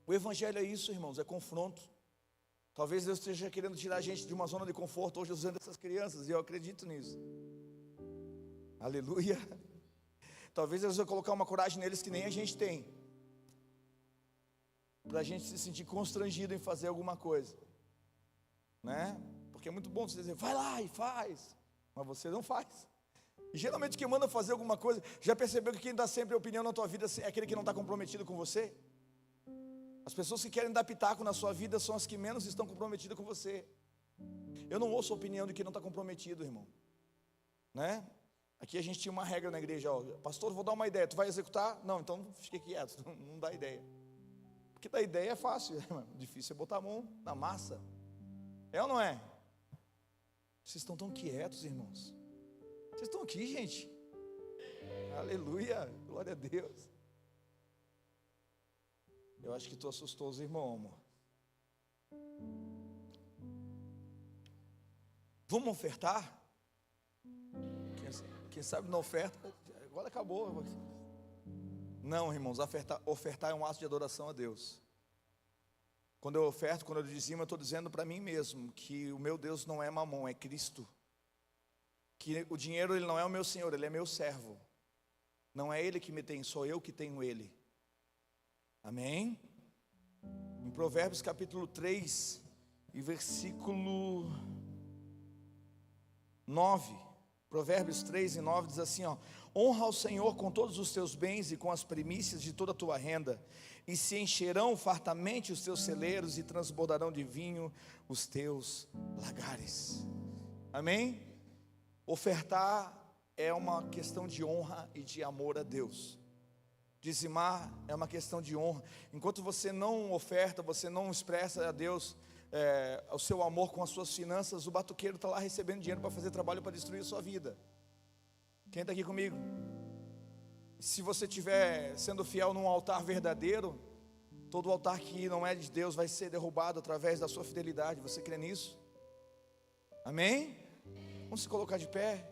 O evangelho é isso, irmãos, é confronto. Talvez Deus esteja querendo tirar a gente de uma zona de conforto hoje usando essas crianças, e eu acredito nisso. Aleluia. Talvez Deus vai colocar uma coragem neles que nem a gente tem, para a gente se sentir constrangido em fazer alguma coisa, né? Porque é muito bom você dizer: vai lá e faz, mas você não faz. E geralmente quem manda fazer alguma coisa, já percebeu que quem dá sempre a opinião na tua vida é aquele que não está comprometido com você? As pessoas que querem dar pitaco na sua vida são as que menos estão comprometidas com você. Eu não ouço a opinião de quem não está comprometido, irmão, né? Aqui a gente tinha uma regra na igreja: ó, pastor, vou dar uma ideia, tu vai executar? Não, então fique quieto, não dá ideia. Porque dar ideia é fácil, difícil é botar a mão na massa. É ou não é? Vocês estão tão quietos, irmãos. Vocês estão aqui, gente? Aleluia, glória a Deus. Eu acho que tu assustou os irmãos, amor. Vamos ofertar? Quem sabe na oferta, agora acabou. Não, irmãos, ofertar é um ato de adoração a Deus. Quando eu oferto, quando eu dizimo, eu estou dizendo para mim mesmo que o meu Deus não é mamon, é Cristo. Que o dinheiro, ele não é o meu Senhor, ele é meu servo. Não é ele que me tem, sou eu que tenho ele. Amém? Em Provérbios capítulo 3 e versículo 9, Provérbios 3 e 9 diz assim, ó: honra ao Senhor com todos os teus bens e com as primícias de toda a tua renda, e se encherão fartamente os teus celeiros e transbordarão de vinho os teus lagares. Amém? Ofertar é uma questão de honra e de amor a Deus. Dizimar é uma questão de honra. Enquanto você não oferta, você não expressa a Deus o seu amor com as suas finanças, o batuqueiro está lá recebendo dinheiro para fazer trabalho para destruir a sua vida. Quem está aqui comigo? Se você estiver sendo fiel num altar verdadeiro, todo altar que não é de Deus vai ser derrubado através da sua fidelidade. Você crê nisso? Amém? Vamos se colocar de pé.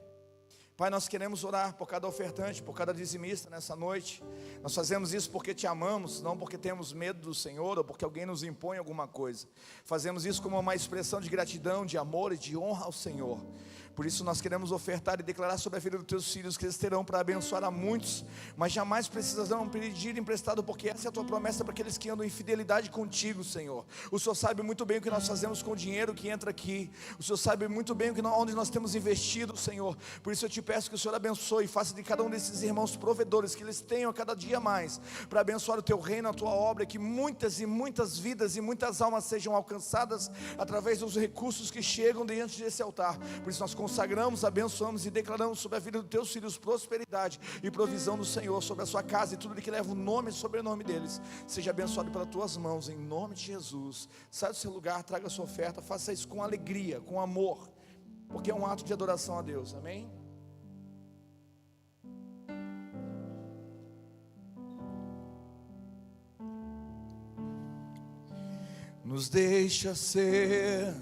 Pai, nós queremos orar por cada ofertante, por cada dizimista nessa noite. Nós fazemos isso porque te amamos, não porque temos medo do Senhor ou porque alguém nos impõe alguma coisa. Fazemos isso como uma expressão de gratidão, de amor e de honra ao Senhor. Por isso nós queremos ofertar e declarar sobre a vida dos teus filhos que eles terão para abençoar a muitos, mas jamais precisarão pedir emprestado, porque essa é a tua promessa para aqueles que andam em fidelidade contigo, Senhor. O Senhor sabe muito bem o que nós fazemos com o dinheiro que entra aqui. O Senhor sabe muito bem onde nós temos investido, Senhor. Por isso eu te peço que o Senhor abençoe e faça de cada um desses irmãos provedores, que eles tenham a cada dia mais para abençoar o teu reino, a tua obra, que muitas e muitas vidas e muitas almas sejam alcançadas através dos recursos que chegam diante desse altar. Por isso nós consagramos, abençoamos e declaramos sobre a vida dos teus filhos prosperidade e provisão do Senhor, sobre a sua casa e tudo que leva o nome e sobrenome deles, seja abençoado pelas tuas mãos, em nome de Jesus. Sai do seu lugar, traga a sua oferta, faça isso com alegria, com amor, porque é um ato de adoração a Deus, amém? Nos deixa ser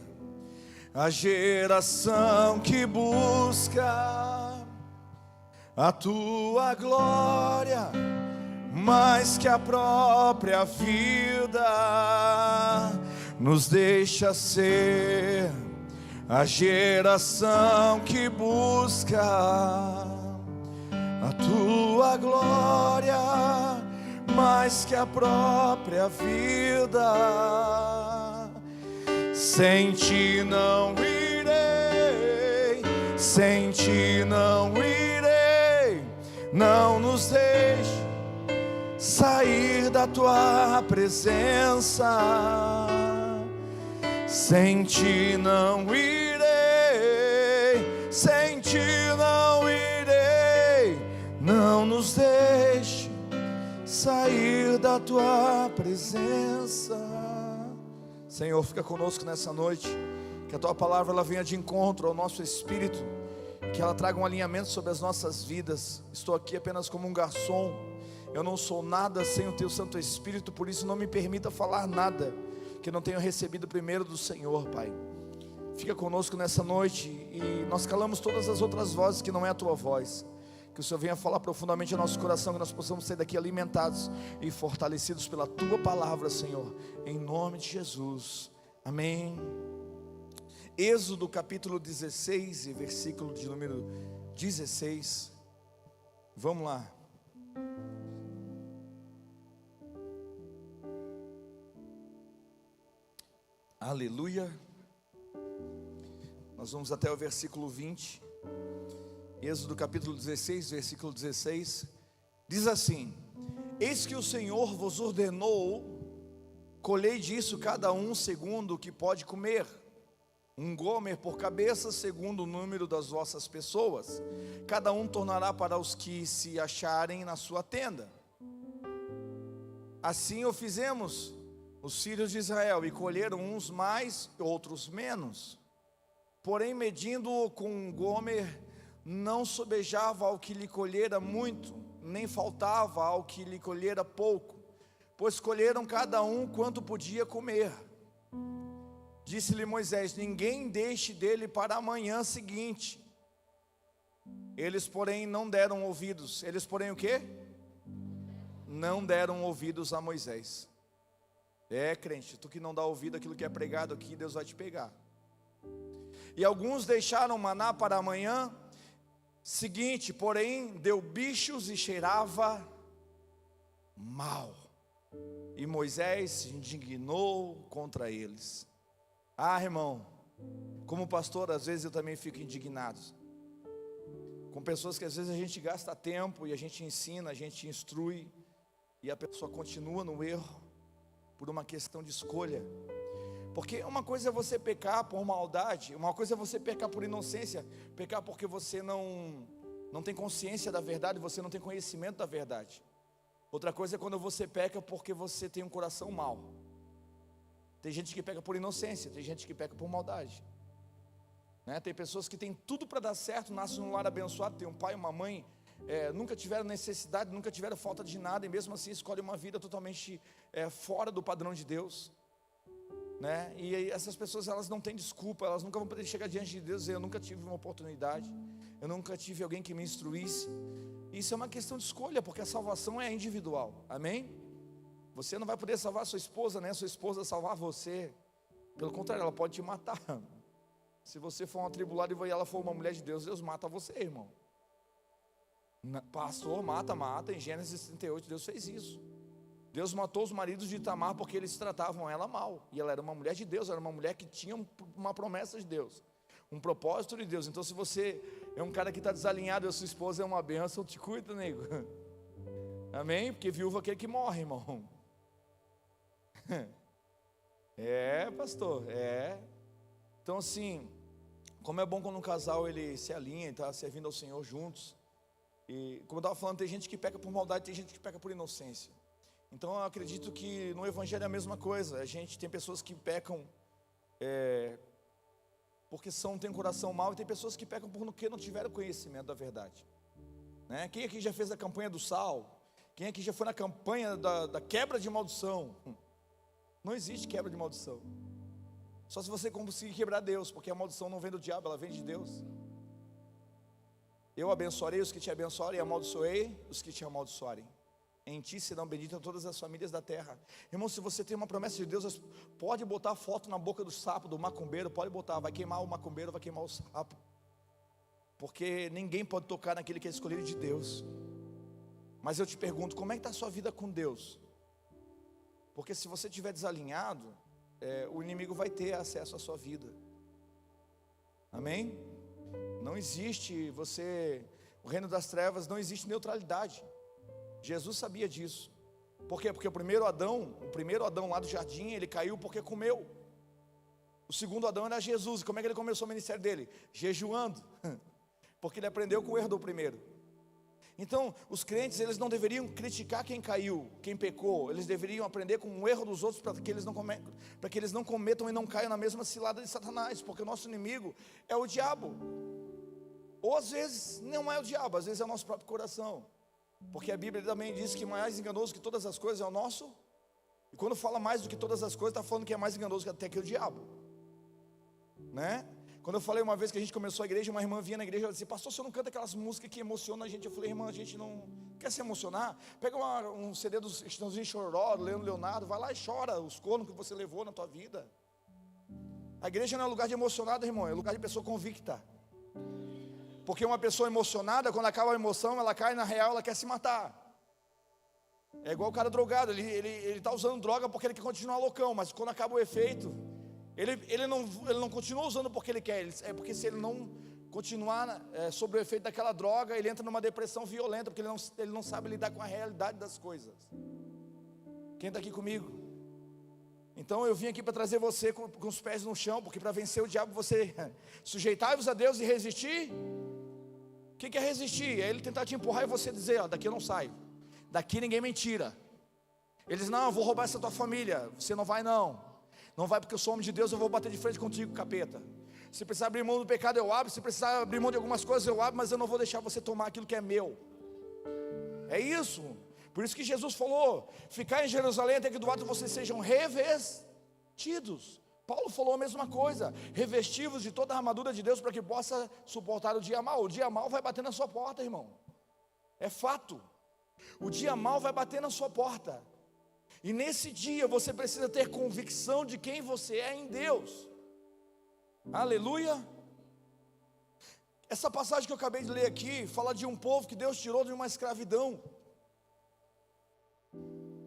a geração que busca a tua glória mais que a própria vida. Nos deixa ser a geração que busca a tua glória mais que a própria vida. Sem ti não irei, sem ti não irei. Não nos deixe sair da tua presença. Sem ti não irei, nos deixe sair da tua presença. Senhor, fica conosco nessa noite, que a tua palavra ela venha de encontro ao nosso espírito, que ela traga um alinhamento sobre as nossas vidas. Estou aqui apenas como um garçom, eu não sou nada sem o teu Santo Espírito, por isso não me permita falar nada que eu não tenho recebido primeiro do Senhor, Pai. Fica conosco nessa noite, e nós calamos todas as outras vozes que não é a tua voz. Que o Senhor venha falar profundamente ao nosso coração, que nós possamos sair daqui alimentados e fortalecidos pela tua palavra, Senhor, em nome de Jesus, amém. Êxodo capítulo 16 e versículo de número 16, vamos lá. Aleluia. Nós vamos até o versículo 20. Êxodo capítulo 16, versículo 16, diz assim: eis que o Senhor vos ordenou, colhei disso cada um segundo o que pode comer, um gomer por cabeça, segundo o número das vossas pessoas, cada um tornará para os que se acharem na sua tenda. Assim o fizemos os filhos de Israel, e colheram uns mais, outros menos. Porém, medindo-o com um gomer, não sobejava ao que lhe colhera muito, nem faltava ao que lhe colhera pouco, pois colheram cada um quanto podia comer. Disse-lhe Moisés: ninguém deixe dele para a manhã seguinte. Eles, porém, não deram ouvidos. Eles, porém, o quê? Não deram ouvidos a Moisés. Crente, tu que não dá ouvido àquilo que é pregado aqui, Deus vai te pegar. E alguns deixaram maná para amanhã seguinte, porém deu bichos e cheirava mal. E Moisés se indignou contra eles. Irmão, como pastor, às vezes eu também fico indignado com pessoas que às vezes a gente gasta tempo e a gente ensina, a gente instrui, e a pessoa continua no erro por uma questão de escolha. Porque uma coisa é você pecar por maldade, uma coisa é você pecar por inocência, pecar porque você não tem consciência da verdade, você não tem conhecimento da verdade. Outra coisa é quando você peca porque você tem um coração mau. Tem gente que peca por inocência, tem gente que peca por maldade, né? Tem pessoas que têm tudo para dar certo, nascem num lar abençoado, tem um pai e uma mãe, nunca tiveram necessidade, nunca tiveram falta de nada, e mesmo assim escolhem uma vida totalmente fora do padrão de Deus, né? E aí essas pessoas, elas não têm desculpa, elas nunca vão poder chegar diante de Deus e dizer: eu nunca tive uma oportunidade, eu nunca tive alguém que me instruísse. Isso é uma questão de escolha, porque a salvação é individual, amém? Você não vai poder salvar a sua esposa, né? A sua esposa salvar você, pelo contrário, ela pode te matar. Se você for um atribulado e ela for uma mulher de Deus, Deus mata você, irmão. Pastor, mata, em Gênesis 38 Deus fez isso. Deus matou os maridos de Tamar porque eles tratavam ela mal, e ela era uma mulher de Deus, era uma mulher que tinha uma promessa de Deus, um propósito de Deus. Então se você é um cara que está desalinhado e a sua esposa é uma bênção, te cuida, nego. Amém? Porque viúva é aquele que morre, irmão. Pastor, Então assim, como é bom quando um casal ele se alinha e está servindo ao Senhor juntos. E como eu estava falando, tem gente que peca por maldade, tem gente que peca por inocência. Então eu acredito que no Evangelho é a mesma coisa. A gente tem pessoas que pecam porque tem um coração mau, e tem pessoas que pecam porque não tiveram conhecimento da verdade, né? Quem aqui já fez a campanha do sal? Quem aqui já foi na campanha da quebra de maldição? Não existe quebra de maldição, só se você conseguir quebrar Deus, porque a maldição não vem do diabo, ela vem de Deus. Eu abençoarei os que te abençoarem, e amaldiçoei os que te amaldiçoarem. Em ti serão benditas todas as famílias da terra. Irmão, se você tem uma promessa de Deus, pode botar foto na boca do sapo, do macumbeiro, pode botar, vai queimar o macumbeiro, vai queimar o sapo, porque ninguém pode tocar naquele que é escolhido de Deus. Mas eu te pergunto, como é que está a sua vida com Deus? Porque se você estiver desalinhado, o inimigo vai ter acesso à sua vida. Amém? Não existe o reino das trevas, não existe neutralidade. Jesus sabia disso. Por quê? Porque o primeiro Adão lá do jardim, ele caiu porque comeu. O segundo Adão era Jesus. E como é que ele começou o ministério dele? Jejuando. Porque ele aprendeu com o erro do primeiro. Então, os crentes, eles não deveriam criticar quem caiu, quem pecou. Eles deveriam aprender com o erro dos outros para que eles não cometam e não caiam na mesma cilada de Satanás. Porque o nosso inimigo é o diabo. Ou às vezes não é o diabo, às vezes é o nosso próprio coração. Porque a Bíblia também diz que mais enganoso que todas as coisas é o nosso. E quando fala mais do que todas as coisas, está falando que é mais enganoso até que o diabo, né? Quando eu falei uma vez que a gente começou a igreja, uma irmã vinha na igreja e disse: pastor, você não canta aquelas músicas que emocionam a gente? Eu falei: irmã, a gente não quer se emocionar. Pega um CD dos Estãozinho Choró, do Leonardo, vai lá e chora os cornos que você levou na tua vida. A igreja não é lugar de emocionado, irmão, é lugar de pessoa convicta. Porque uma pessoa emocionada, quando acaba a emoção, ela cai na real, ela quer se matar. É igual o cara drogado, ele está usando droga porque ele quer continuar loucão, mas quando acaba o efeito, ele não continua usando porque ele quer, é porque se ele não continuar sob o efeito daquela droga, ele entra numa depressão violenta, porque ele não sabe lidar com a realidade das coisas. Quem está aqui comigo? Então eu vim aqui para trazer você com os pés no chão, porque para vencer o diabo você sujeitai-vos a Deus e resistir. O que é resistir? É ele tentar te empurrar e você dizer: ó, daqui eu não saio, daqui ninguém me tira. Eles: não, eu vou roubar essa tua família. Você não vai não. Não vai porque eu sou homem de Deus, eu vou bater de frente contigo, capeta. Se precisar abrir mão do pecado eu abro, se precisar abrir mão de algumas coisas eu abro, mas eu não vou deixar você tomar aquilo que é meu. É isso. Por isso que Jesus falou: ficar em Jerusalém até que do alto vocês sejam revestidos. Paulo falou a mesma coisa: revestivos de toda a armadura de Deus para que possa suportar o dia mau. O dia mau vai bater na sua porta, irmão. É fato. O dia mau vai bater na sua porta. E nesse dia você precisa ter convicção de quem você é em Deus. Aleluia. Essa passagem que eu acabei de ler aqui fala de um povo que Deus tirou de uma escravidão.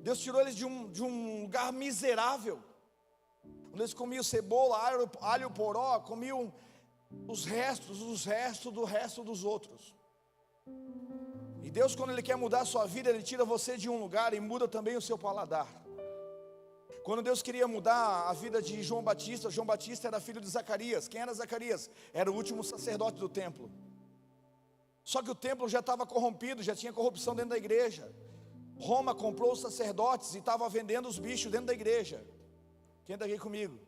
Deus tirou eles de um lugar miserável, onde eles comiam cebola, alho, poró, comiam os restos do resto dos outros. E Deus, quando Ele quer mudar a sua vida, Ele tira você de um lugar e muda também o seu paladar. Quando Deus queria mudar a vida de João Batista era filho de Zacarias. Quem era Zacarias? Era o último sacerdote do templo. Só que o templo já estava corrompido, já tinha corrupção dentro da igreja. Roma comprou os sacerdotes e estava vendendo os bichos dentro da igreja. Quem está aqui comigo?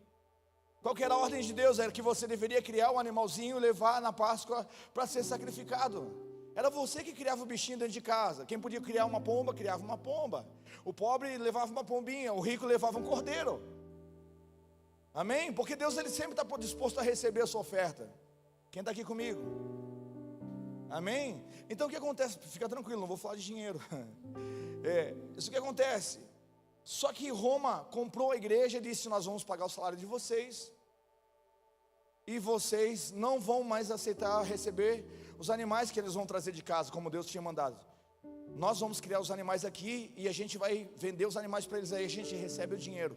Qual que era a ordem de Deus? Era que você deveria criar um animalzinho e levar na Páscoa para ser sacrificado. Era você que criava o bichinho dentro de casa. Quem podia criar uma pomba, criava uma pomba. O pobre levava uma pombinha, o rico levava um cordeiro. Amém? Porque Deus, Ele sempre está disposto a receber a sua oferta. Quem está aqui comigo? Amém? Então o que acontece? Fica tranquilo, não vou falar de dinheiro. Isso que acontece. Só que Roma comprou a igreja e disse: nós vamos pagar o salário de vocês, e vocês não vão mais aceitar receber os animais que eles vão trazer de casa, como Deus tinha mandado. Nós vamos criar os animais aqui e a gente vai vender os animais para eles, aí a gente recebe o dinheiro.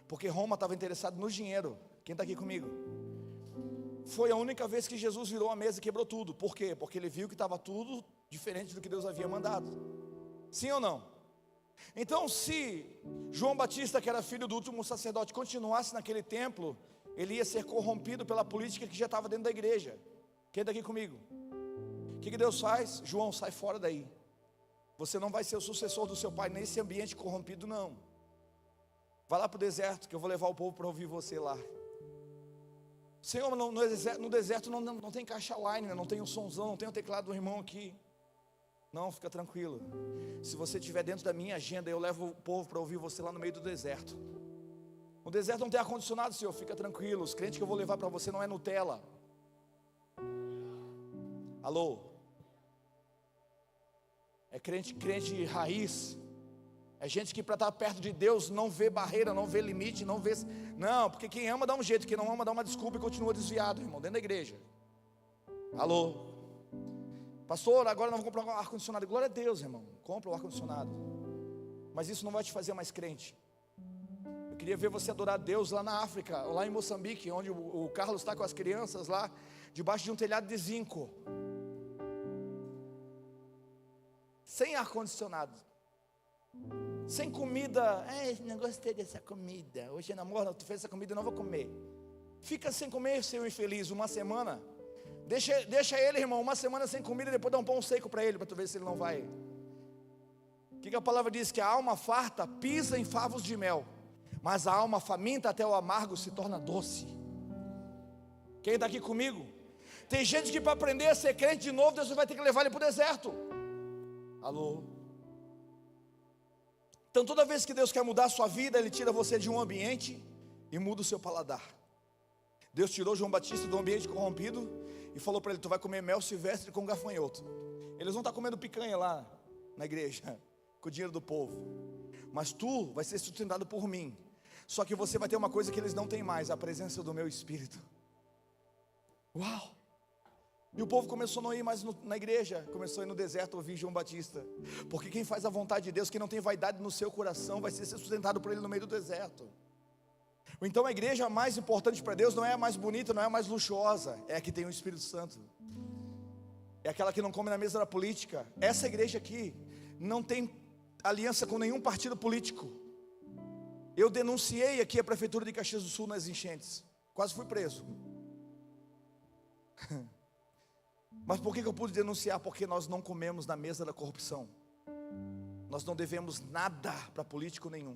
Porque Roma estava interessado no dinheiro. Quem está aqui comigo? Foi a única vez que Jesus virou a mesa e quebrou tudo. Por quê? Porque Ele viu que estava tudo diferente do que Deus havia mandado. Sim ou não? Então, se João Batista, que era filho do último sacerdote, continuasse naquele templo, ele ia ser corrompido pela política que já estava dentro da igreja. Quem está aqui comigo? O que Deus faz? João, sai fora daí. Você não vai ser o sucessor do seu pai nesse ambiente corrompido, não. Vai lá para o deserto, que eu vou levar o povo para ouvir você lá. Senhor, no deserto não tem caixa line, né? Não tem um sonzão, não tem o teclado do irmão aqui. Não, fica tranquilo. Se você estiver dentro da minha agenda, eu levo o povo para ouvir você lá no meio do deserto. No deserto não tem ar-condicionado, Senhor, fica tranquilo. Os crentes que eu vou levar para você não é Nutella. Alô? É crente raiz. É gente que para estar perto de Deus não vê barreira, não vê limite, não vê... Não, porque quem ama dá um jeito, quem não ama dá uma desculpa e continua desviado, irmão, dentro da igreja. Alô? Pastor, agora nós vamos comprar um ar-condicionado. Glória a Deus, irmão, compra o ar-condicionado. Mas isso não vai te fazer mais crente. Eu queria ver você adorar a Deus lá na África, lá em Moçambique, onde o Carlos está com as crianças lá, debaixo de um telhado de zinco, sem ar-condicionado, sem comida. Não gostei dessa comida, hoje namoro, tu fez essa comida, eu não vou comer. Fica sem comer, seu infeliz, uma semana. Deixa ele, irmão, uma semana sem comida e depois dá um pão seco para ele, para tu ver se ele não vai. O que a palavra diz? Que a alma farta pisa em favos de mel, mas a alma faminta até o amargo se torna doce. Quem está aqui comigo? Tem gente que para aprender a ser crente de novo, Deus vai ter que levar ele para o deserto. Alô? Então toda vez que Deus quer mudar a sua vida, Ele tira você de um ambiente e muda o seu paladar. Deus tirou João Batista do ambiente corrompido e falou para ele: tu vai comer mel silvestre com gafanhoto. Eles vão estar comendo picanha lá na igreja, com o dinheiro do povo, mas tu vai ser sustentado por mim. Só que você vai ter uma coisa que eles não têm mais: a presença do meu Espírito. Uau! E o povo começou a não ir mais na igreja, começou a ir no deserto ouvir João Batista. Porque quem faz a vontade de Deus, quem não tem vaidade no seu coração, vai ser sustentado por Ele no meio do deserto. Então a igreja mais importante para Deus não é a mais bonita, não é a mais luxuosa, é a que tem o Espírito Santo. É aquela que não come na mesa da política. Essa igreja aqui não tem aliança com nenhum partido político. Eu denunciei aqui a prefeitura de Caxias do Sul nas enchentes, quase fui preso. Mas por que eu pude denunciar? Porque nós não comemos na mesa da corrupção. Nós não devemos nada para político nenhum.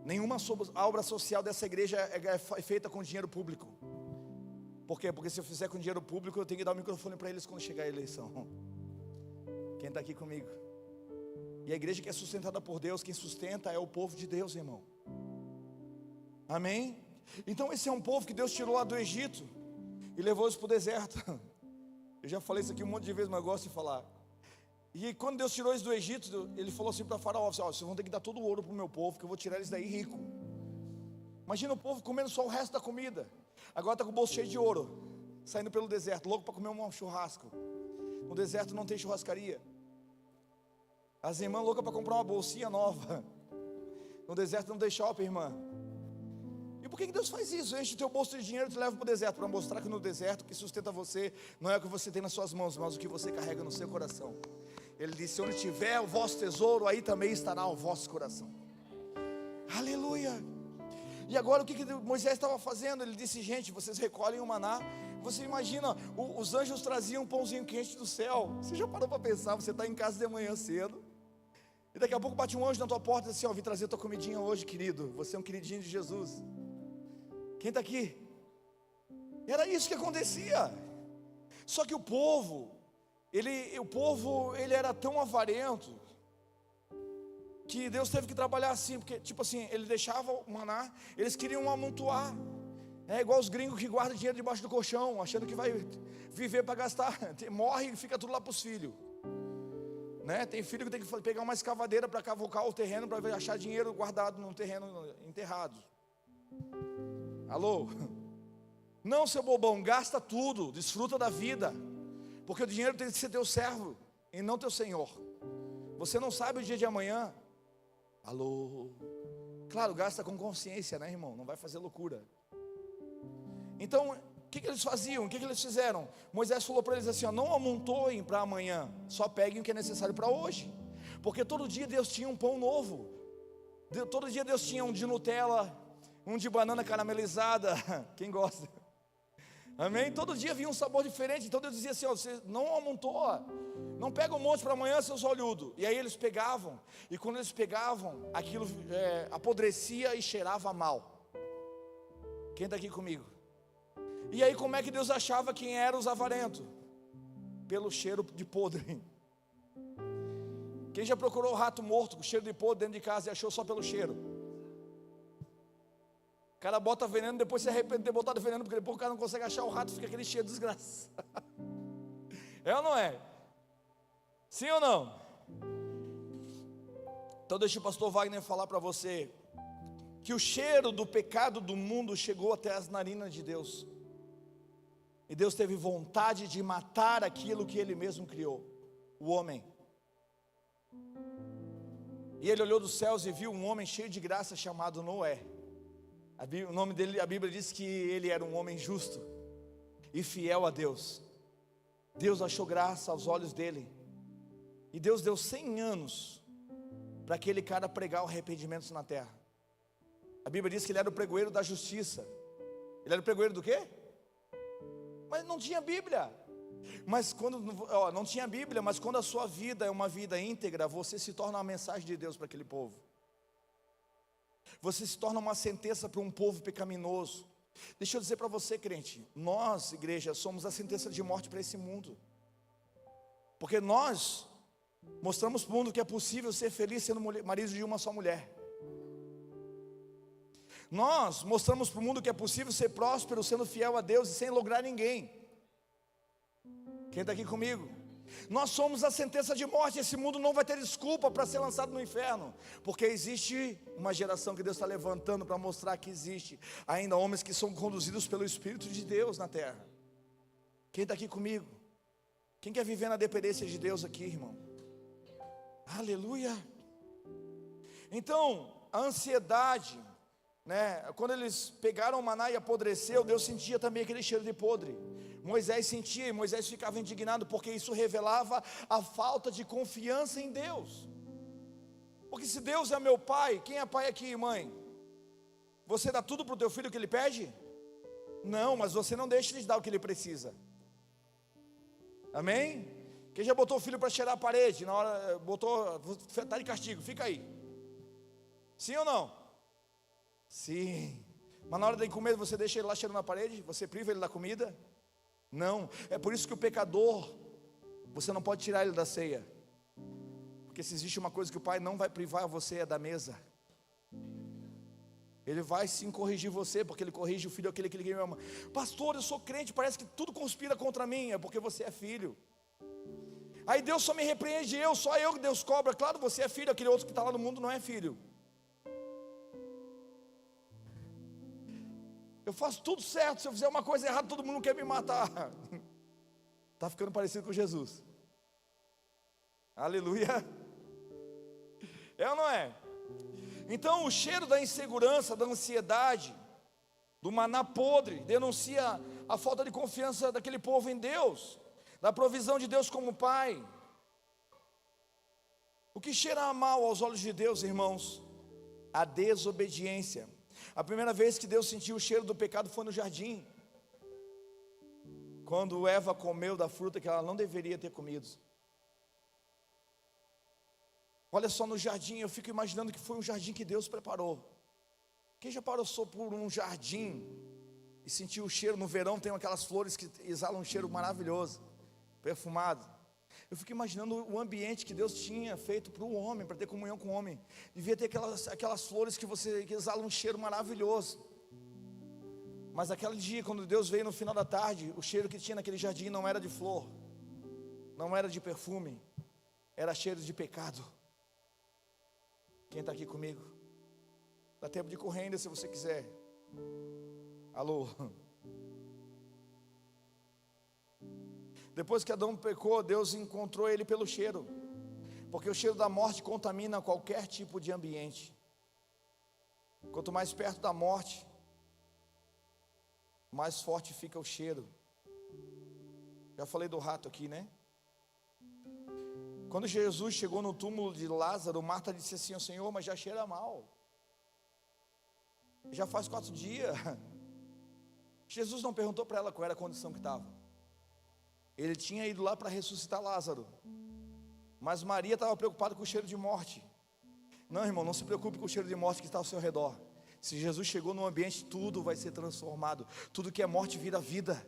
Nenhuma obra social dessa igreja é feita com dinheiro público. Por quê? Porque se eu fizer com dinheiro público, eu tenho que dar o microfone para eles quando chegar a eleição. Quem está aqui comigo? E a igreja que é sustentada por Deus, quem sustenta é o povo de Deus, irmão. Amém? Então esse é um povo que Deus tirou lá do Egito e levou eles para o deserto. Eu já falei isso aqui um monte de vezes, mas eu gosto de falar. E quando Deus tirou eles do Egito, Ele falou assim para Faraó: vocês vão ter que dar todo o ouro para o meu povo, que eu vou tirar eles daí rico. Imagina o povo comendo só o resto da comida. Agora está com o bolso cheio de ouro, saindo pelo deserto, louco para comer um churrasco. No deserto não tem churrascaria. As irmãs loucas para comprar uma bolsinha nova. No deserto não tem shopping, irmã. E por que Deus faz isso? Enche o teu bolso de dinheiro e te leva para o deserto, para mostrar que no deserto o que sustenta você não é o que você tem nas suas mãos, mas o que você carrega no seu coração. Ele disse: onde tiver o vosso tesouro, aí também estará o vosso coração. Aleluia. E agora o que Moisés estava fazendo? Ele disse: gente, vocês recolhem o maná. Você imagina, os anjos traziam um pãozinho quente do céu. Você já parou para pensar? Você está em casa de manhã cedo, e daqui a pouco bate um anjo na tua porta e diz assim: ó, vim trazer tua comidinha hoje, querido. Você é um queridinho de Jesus. Quem está aqui? Era isso que acontecia. Só que o povo, ele era tão avarento, que Deus teve que trabalhar assim. Porque tipo assim, ele deixava o maná, eles queriam amontoar. É igual os gringos que guardam dinheiro debaixo do colchão, achando que vai viver para gastar. Morre e fica tudo lá para os filhos, né? Tem filho que tem que pegar uma escavadeira para cavocar o terreno, para achar dinheiro guardado no terreno enterrado. Alô? Não, seu bobão, gasta tudo, desfruta da vida, porque o dinheiro tem que ser teu servo e não teu senhor. Você não sabe o dia de amanhã. Alô? Claro, gasta com consciência, né, irmão? Não vai fazer loucura. Então, o que eles faziam? O que eles fizeram? Moisés falou para eles assim: ó, não amontoem para amanhã, só peguem o que é necessário para hoje. Porque todo dia Deus tinha um pão novo. Todo dia Deus tinha um de Nutella, um de banana caramelizada. Quem gosta? Amém? Todo dia vinha um sabor diferente. Então Deus dizia assim: ó, você não amontoa, não pega um monte para amanhã, seus olhudos. E aí eles pegavam, e quando eles pegavam, aquilo apodrecia e cheirava mal. Quem está aqui comigo? E aí como é que Deus achava quem eram os avarentos? Pelo cheiro de podre. Quem já procurou o rato morto com cheiro de podre dentro de casa e achou só pelo cheiro? O cara bota veneno, depois se arrepende de ter botado veneno, porque depois o cara não consegue achar o rato, fica aquele cheiro desgraçado. É ou não é? Sim ou não? Então deixa o pastor Wagner falar para você que o cheiro do pecado do mundo chegou até as narinas de Deus. E Deus teve vontade de matar aquilo que Ele mesmo criou, o homem. E Ele olhou dos céus e viu um homem cheio de graça chamado Noé. O nome dele, a Bíblia diz que ele era um homem justo e fiel a Deus. Deus achou graça aos olhos dele. E Deus deu 100 anos para aquele cara pregar o arrependimento na terra. A Bíblia diz que ele era o pregoeiro da justiça. Ele era o pregoeiro do quê? Mas não tinha Bíblia. Mas quando não tinha Bíblia, mas quando a sua vida é uma vida íntegra, você se torna uma mensagem de Deus para aquele povo. Você se torna uma sentença para um povo pecaminoso. Deixa eu dizer para você, crente, nós, igreja, somos a sentença de morte para esse mundo. Porque nós mostramos para o mundo que é possível ser feliz sendo marido de uma só mulher. Nós mostramos para o mundo que é possível ser próspero sendo fiel a Deus e sem lograr ninguém. Quem está aqui comigo? Nós somos a sentença de morte. Esse mundo não vai ter desculpa para ser lançado no inferno, porque existe uma geração que Deus está levantando para mostrar que existe ainda homens que são conduzidos pelo Espírito de Deus na terra. Quem está aqui comigo? Quem quer viver na dependência de Deus aqui, irmão? Aleluia. Então, a ansiedade, né? Quando eles pegaram o maná e apodreceu, Deus sentia também aquele cheiro de podre. Moisés sentia, e Moisés ficava indignado, porque isso revelava a falta de confiança em Deus. Porque se Deus é meu pai, quem é pai aqui, mãe? Você dá tudo para o teu filho que ele pede? Não, mas você não deixa ele dar o que ele precisa. Amém? Quem já botou o filho para cheirar a parede, na hora, botou, está de castigo, fica aí. Sim ou não? Sim. Mas na hora de comer, você deixa ele lá cheirando a parede? Você priva ele da comida? Não. É por isso que o pecador, você não pode tirar ele da ceia. Porque se existe uma coisa que o pai não vai privar você, é da mesa. Ele vai sim corrigir você, porque ele corrige o filho aquele que ele ama. Pastor, eu sou crente, parece que tudo conspira contra mim. É porque você é filho. Aí Deus só me repreende, só eu que Deus cobra. Claro, você é filho, aquele outro que está lá no mundo não é filho. Eu faço tudo certo, se eu fizer uma coisa errada, todo mundo quer me matar. Está ficando parecido com Jesus. Aleluia. É ou não é? Então o cheiro da insegurança, da ansiedade, do maná podre, denuncia a falta de confiança daquele povo em Deus, da provisão de Deus como Pai. O que cheira mal aos olhos de Deus, irmãos? A desobediência. A primeira vez que Deus sentiu o cheiro do pecado foi no jardim, quando Eva comeu da fruta que ela não deveria ter comido. Olha só, no jardim, eu fico imaginando que foi um jardim que Deus preparou. Quem já passou por um jardim e sentiu o cheiro? No verão tem aquelas flores que exalam um cheiro maravilhoso, perfumado. Eu fico imaginando o ambiente que Deus tinha feito para o homem, para ter comunhão com o homem. Devia ter aquelas flores que exalam um cheiro maravilhoso. Mas aquele dia, quando Deus veio no final da tarde, o cheiro que tinha naquele jardim não era de flor, não era de perfume, era cheiro de pecado. Quem está aqui comigo? Dá tempo de correr ainda se você quiser. Alô? Depois que Adão pecou, Deus encontrou ele pelo cheiro, porque o cheiro da morte contamina qualquer tipo de ambiente. Quanto mais perto da morte, mais forte fica o cheiro. Já falei do rato aqui, né? Quando Jesus chegou no túmulo de Lázaro, Marta disse assim ao Senhor: mas já cheira mal, já faz 4 dias. Jesus não perguntou para ela qual era a condição que estava. Ele tinha ido lá para ressuscitar Lázaro, mas Maria estava preocupada com o cheiro de morte. Não, irmão, não se preocupe com o cheiro de morte que está ao seu redor. Se Jesus chegou no ambiente, tudo vai ser transformado. Tudo que é morte vira vida.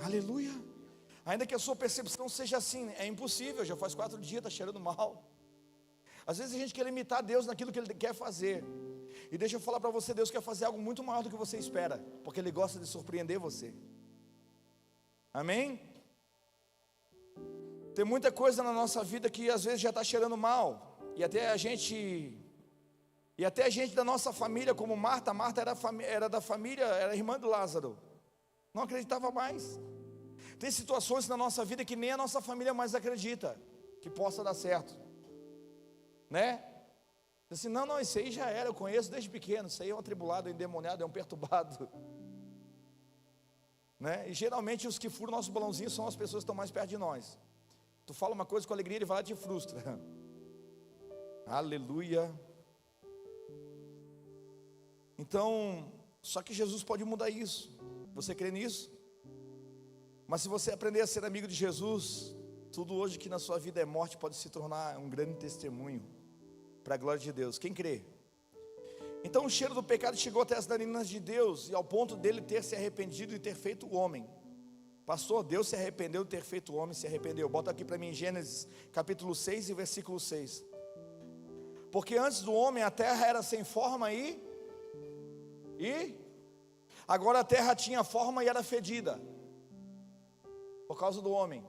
Aleluia. Ainda que a sua percepção seja assim, é impossível, já faz 4 dias, está cheirando mal. Às vezes a gente quer limitar Deus naquilo que Ele quer fazer. E deixa eu falar para você, Deus quer fazer algo muito maior do que você espera, porque Ele gosta de surpreender você. Amém? Tem muita coisa na nossa vida que às vezes já está cheirando mal. E até a gente da nossa família, como Marta era da família, era irmã de Lázaro, não acreditava mais. Tem situações na nossa vida que nem a nossa família mais acredita que possa dar certo, né? Assim, não, isso aí já era, eu conheço desde pequeno. Isso aí é um atribulado, é um endemoniado, é um perturbado, né? E geralmente os que furam nosso balãozinho são as pessoas que estão mais perto de nós. Tu fala uma coisa com alegria, ele vai lá e te frustra. Aleluia. Então, só que Jesus pode mudar isso. Você crê nisso? Mas se você aprender a ser amigo de Jesus, tudo hoje que na sua vida é morte pode se tornar um grande testemunho para a glória de Deus. Quem crê? Então o cheiro do pecado chegou até as narinas de Deus, e ao ponto dele ter se arrependido e ter feito o homem. Pastor, Deus se arrependeu de ter feito o homem, se arrependeu. Bota aqui para mim Gênesis capítulo 6 e versículo 6. Porque antes do homem a terra era sem forma e agora a terra tinha forma e era fedida, por causa do homem.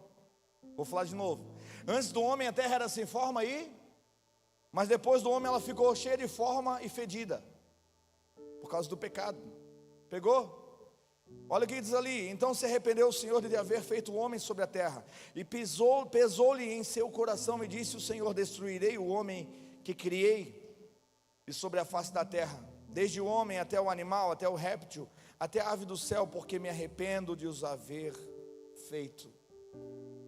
Vou falar de novo. Antes do homem a terra era sem forma mas depois do homem ela ficou cheia de forma e fedida, por causa do pecado. Pegou? Olha o que diz ali. Então se arrependeu o Senhor de haver feito o homem sobre a terra, e pesou-lhe em seu coração, e disse o Senhor: destruirei o homem que criei e sobre a face da terra, desde o homem até o animal, até o réptil, até a ave do céu, porque me arrependo de os haver feito.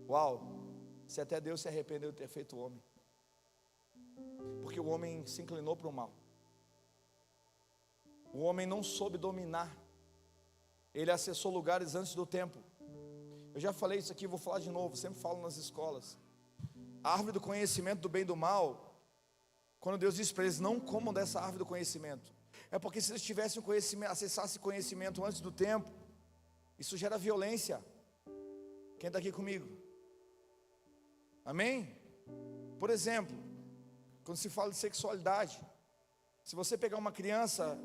Uau, se até Deus se arrependeu de ter feito o homem, porque o homem se inclinou para o mal. O homem não soube dominar, ele acessou lugares antes do tempo. Eu já falei isso aqui, vou falar de novo, sempre falo nas escolas. A árvore do conhecimento do bem e do mal, quando Deus disse para eles: não comam dessa árvore do conhecimento, é porque se eles tivessem conhecimento, acessassem conhecimento antes do tempo, isso gera violência. Quem está aqui comigo? Amém? Por exemplo, quando se fala de sexualidade, se você pegar uma criança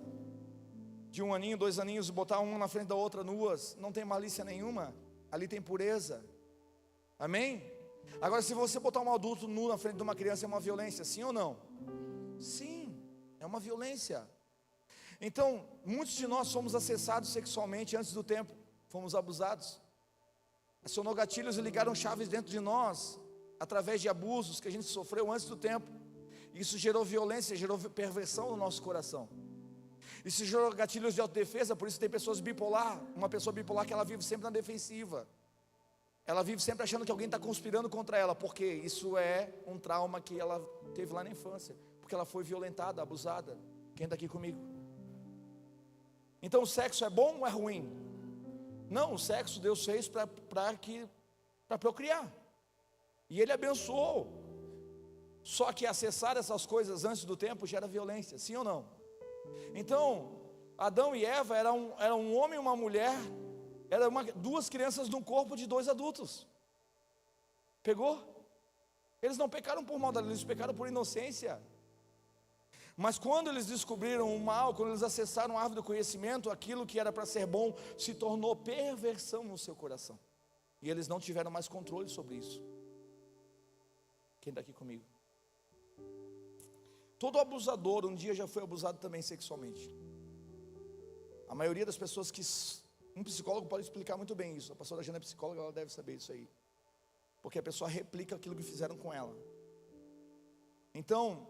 de 1 aninho, 2 aninhos, e botar uma na frente da outra nuas, não tem malícia nenhuma, ali tem pureza. Amém? Agora, se você botar um adulto nu na frente de uma criança, é uma violência, sim ou não? Sim, é uma violência. Então, muitos de nós fomos acessados sexualmente antes do tempo, fomos abusados. Acionou gatilhos e ligaram chaves dentro de nós, através de abusos que a gente sofreu antes do tempo. Isso gerou violência, gerou perversão no nosso coração. Isso gerou gatilhos de autodefesa. Por isso tem pessoas bipolar. Uma pessoa bipolar que ela vive sempre na defensiva, ela vive sempre achando que alguém está conspirando contra ela, porque isso é um trauma que ela teve lá na infância, porque ela foi violentada, abusada. Quem está aqui comigo? Então o sexo é bom ou é ruim? Não, o sexo Deus fez para procriar, e Ele abençoou. Só que acessar essas coisas antes do tempo gera violência, sim ou não? Então Adão e Eva eram um homem e uma mulher, duas crianças num corpo de 2 adultos. Pegou? Eles não pecaram por maldade, eles pecaram por inocência. Mas quando eles descobriram o mal, quando eles acessaram a árvore do conhecimento, aquilo que era para ser bom se tornou perversão no seu coração, e eles não tiveram mais controle sobre isso. Quem está aqui comigo? Todo abusador um dia já foi abusado também sexualmente. A maioria das pessoas que... Um psicólogo pode explicar muito bem isso. A pastora Jana é psicóloga, ela deve saber isso aí, porque a pessoa replica aquilo que fizeram com ela. Então,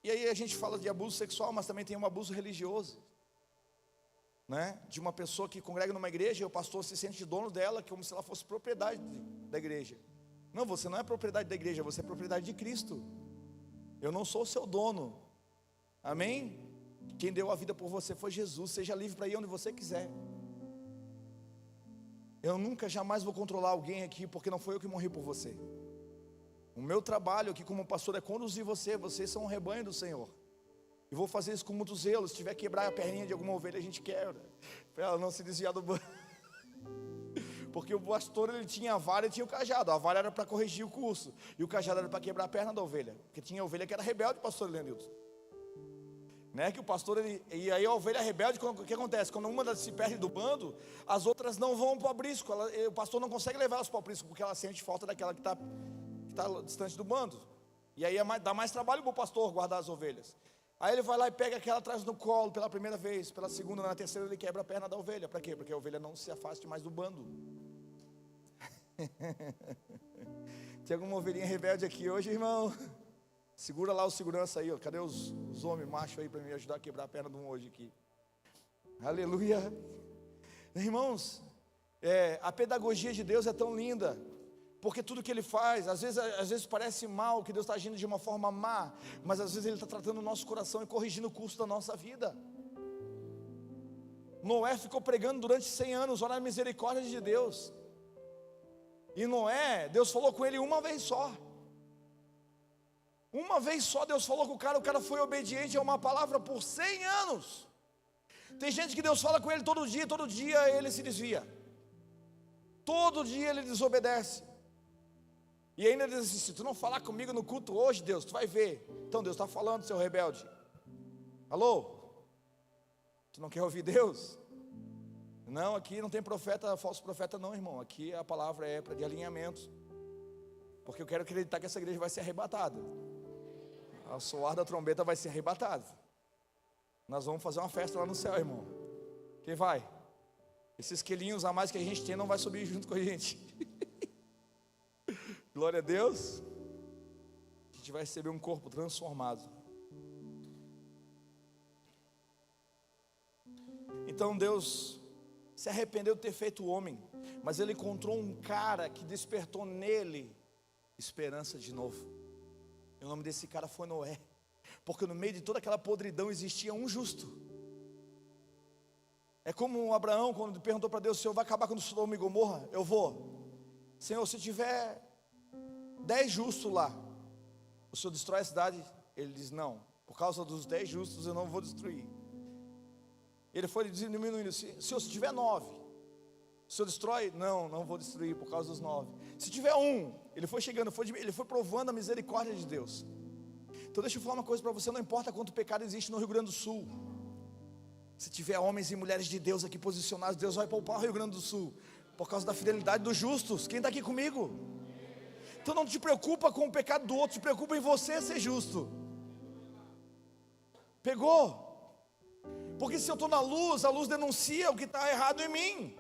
e aí a gente fala de abuso sexual, mas também tem um abuso religioso, né? De uma pessoa que congrega numa igreja e o pastor se sente dono dela, como se ela fosse propriedade da igreja. Não, você não é propriedade da igreja, você é propriedade de Cristo. Eu não sou o seu dono. Amém? Quem deu a vida por você foi Jesus. Seja livre para ir onde você quiser. Eu nunca, jamais vou controlar alguém aqui, porque não foi eu que morri por você. O meu trabalho aqui como pastor é conduzir você. Vocês são um rebanho do Senhor, e vou fazer isso com muito zelo. Se tiver que quebrar a perninha de alguma ovelha, a gente quebra, para ela não se desviar do banco. Porque o pastor, ele tinha a vara e tinha o cajado. A vara era para corrigir o curso, e o cajado era para quebrar a perna da ovelha, porque tinha ovelha que era rebelde, pastor Leonilton, né? Que o pastor, e aí a ovelha rebelde, o que acontece? Quando uma se perde do bando, as outras não vão para o aprisco. O pastor não consegue levar elas para o aprisco, porque ela sente falta daquela que está distante do bando. E aí dá mais trabalho para o pastor guardar as ovelhas. Aí ele vai lá e pega aquela, traz no colo pela primeira vez, pela segunda, na terceira ele quebra a perna da ovelha. Para quê? Porque a ovelha não se afaste mais do bando. Tem alguma ovelhinha rebelde aqui hoje, irmão? Segura lá o segurança aí, ó. Cadê os homens machos aí para me ajudar a quebrar a perna de um hoje aqui? Aleluia. Irmãos, a pedagogia de Deus é tão linda, porque tudo que Ele faz, às vezes parece mal, que Deus está agindo de uma forma má, mas às vezes Ele está tratando o nosso coração e corrigindo o curso da nossa vida. Noé ficou pregando durante 100 anos, olha a misericórdia de Deus. E Noé, Deus falou com ele uma vez só. Uma vez só Deus falou com o cara foi obediente a uma palavra por 100 anos. Tem gente que Deus fala com ele todo dia ele se desvia. Todo dia ele desobedece. E ainda diz assim: se tu não falar comigo no culto hoje, Deus, tu vai ver. Então Deus está falando, seu rebelde. Alô? Tu não quer ouvir Deus? Não, aqui não tem profeta, falso profeta não, irmão. Aqui a palavra é de alinhamento. Porque eu quero acreditar que essa igreja vai ser arrebatada. Ao soar da trombeta vai ser arrebatada. Nós vamos fazer uma festa lá no céu, irmão. Quem vai? Esses quilinhos a mais que a gente tem não vai subir junto com a gente. Glória a Deus. A gente vai receber um corpo transformado. Então Deus se arrependeu de ter feito o homem, mas Ele encontrou um cara que despertou nele esperança de novo. E o nome desse cara foi Noé. Porque no meio de toda aquela podridão existia um justo. É como Abraão, quando perguntou para Deus: Senhor, vai acabar com Sodoma e Gomorra? Eu vou. Senhor, se tiver 10 justos lá, o Senhor destrói a cidade? Ele diz: não, por causa dos 10 justos eu não vou destruir. Ele foi diminuindo: Senhor, se tiver 9, o Senhor destrói? Não, não vou destruir por causa dos 9. Se tiver 1, ele foi chegando, ele foi provando a misericórdia de Deus. Então deixa eu falar uma coisa para você: não importa quanto pecado existe no Rio Grande do Sul, se tiver homens e mulheres de Deus aqui posicionados, Deus vai poupar o Rio Grande do Sul, por causa da fidelidade dos justos. Quem está aqui comigo? Então não te preocupa com o pecado do outro, te preocupa em você ser justo. Pegou? Porque se eu estou na luz, a luz denuncia o que está errado em mim.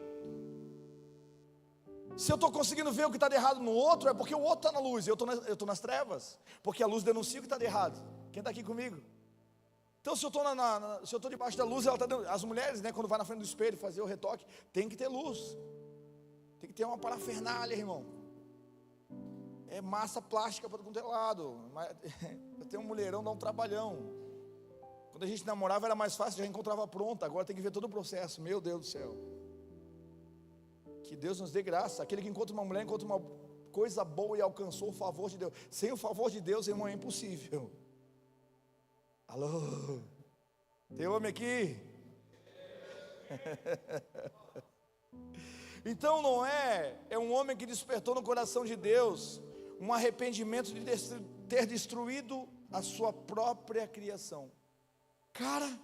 Se eu estou conseguindo ver o que está de errado no outro, é porque o outro está na luz e eu estou nas trevas. Porque a luz denuncia o que está de errado. Quem está aqui comigo? Então se eu estou debaixo da luz, as mulheres, né, quando vai na frente do espelho fazer o retoque, tem que ter luz. Tem que ter uma parafernália, irmão. É massa plástica para todo lado. Eu tenho um mulherão, dá um trabalhão. Quando a gente namorava era mais fácil, já encontrava pronta. Agora tem que ver todo o processo. Meu Deus do céu. Que Deus nos dê graça. Aquele que encontra uma mulher, encontra uma coisa boa e alcançou o favor de Deus. Sem o favor de Deus, irmão, é impossível. Alô? Tem homem aqui? Então Noé é um homem que despertou no coração de Deus um arrependimento de ter destruído a sua própria criação. Cara,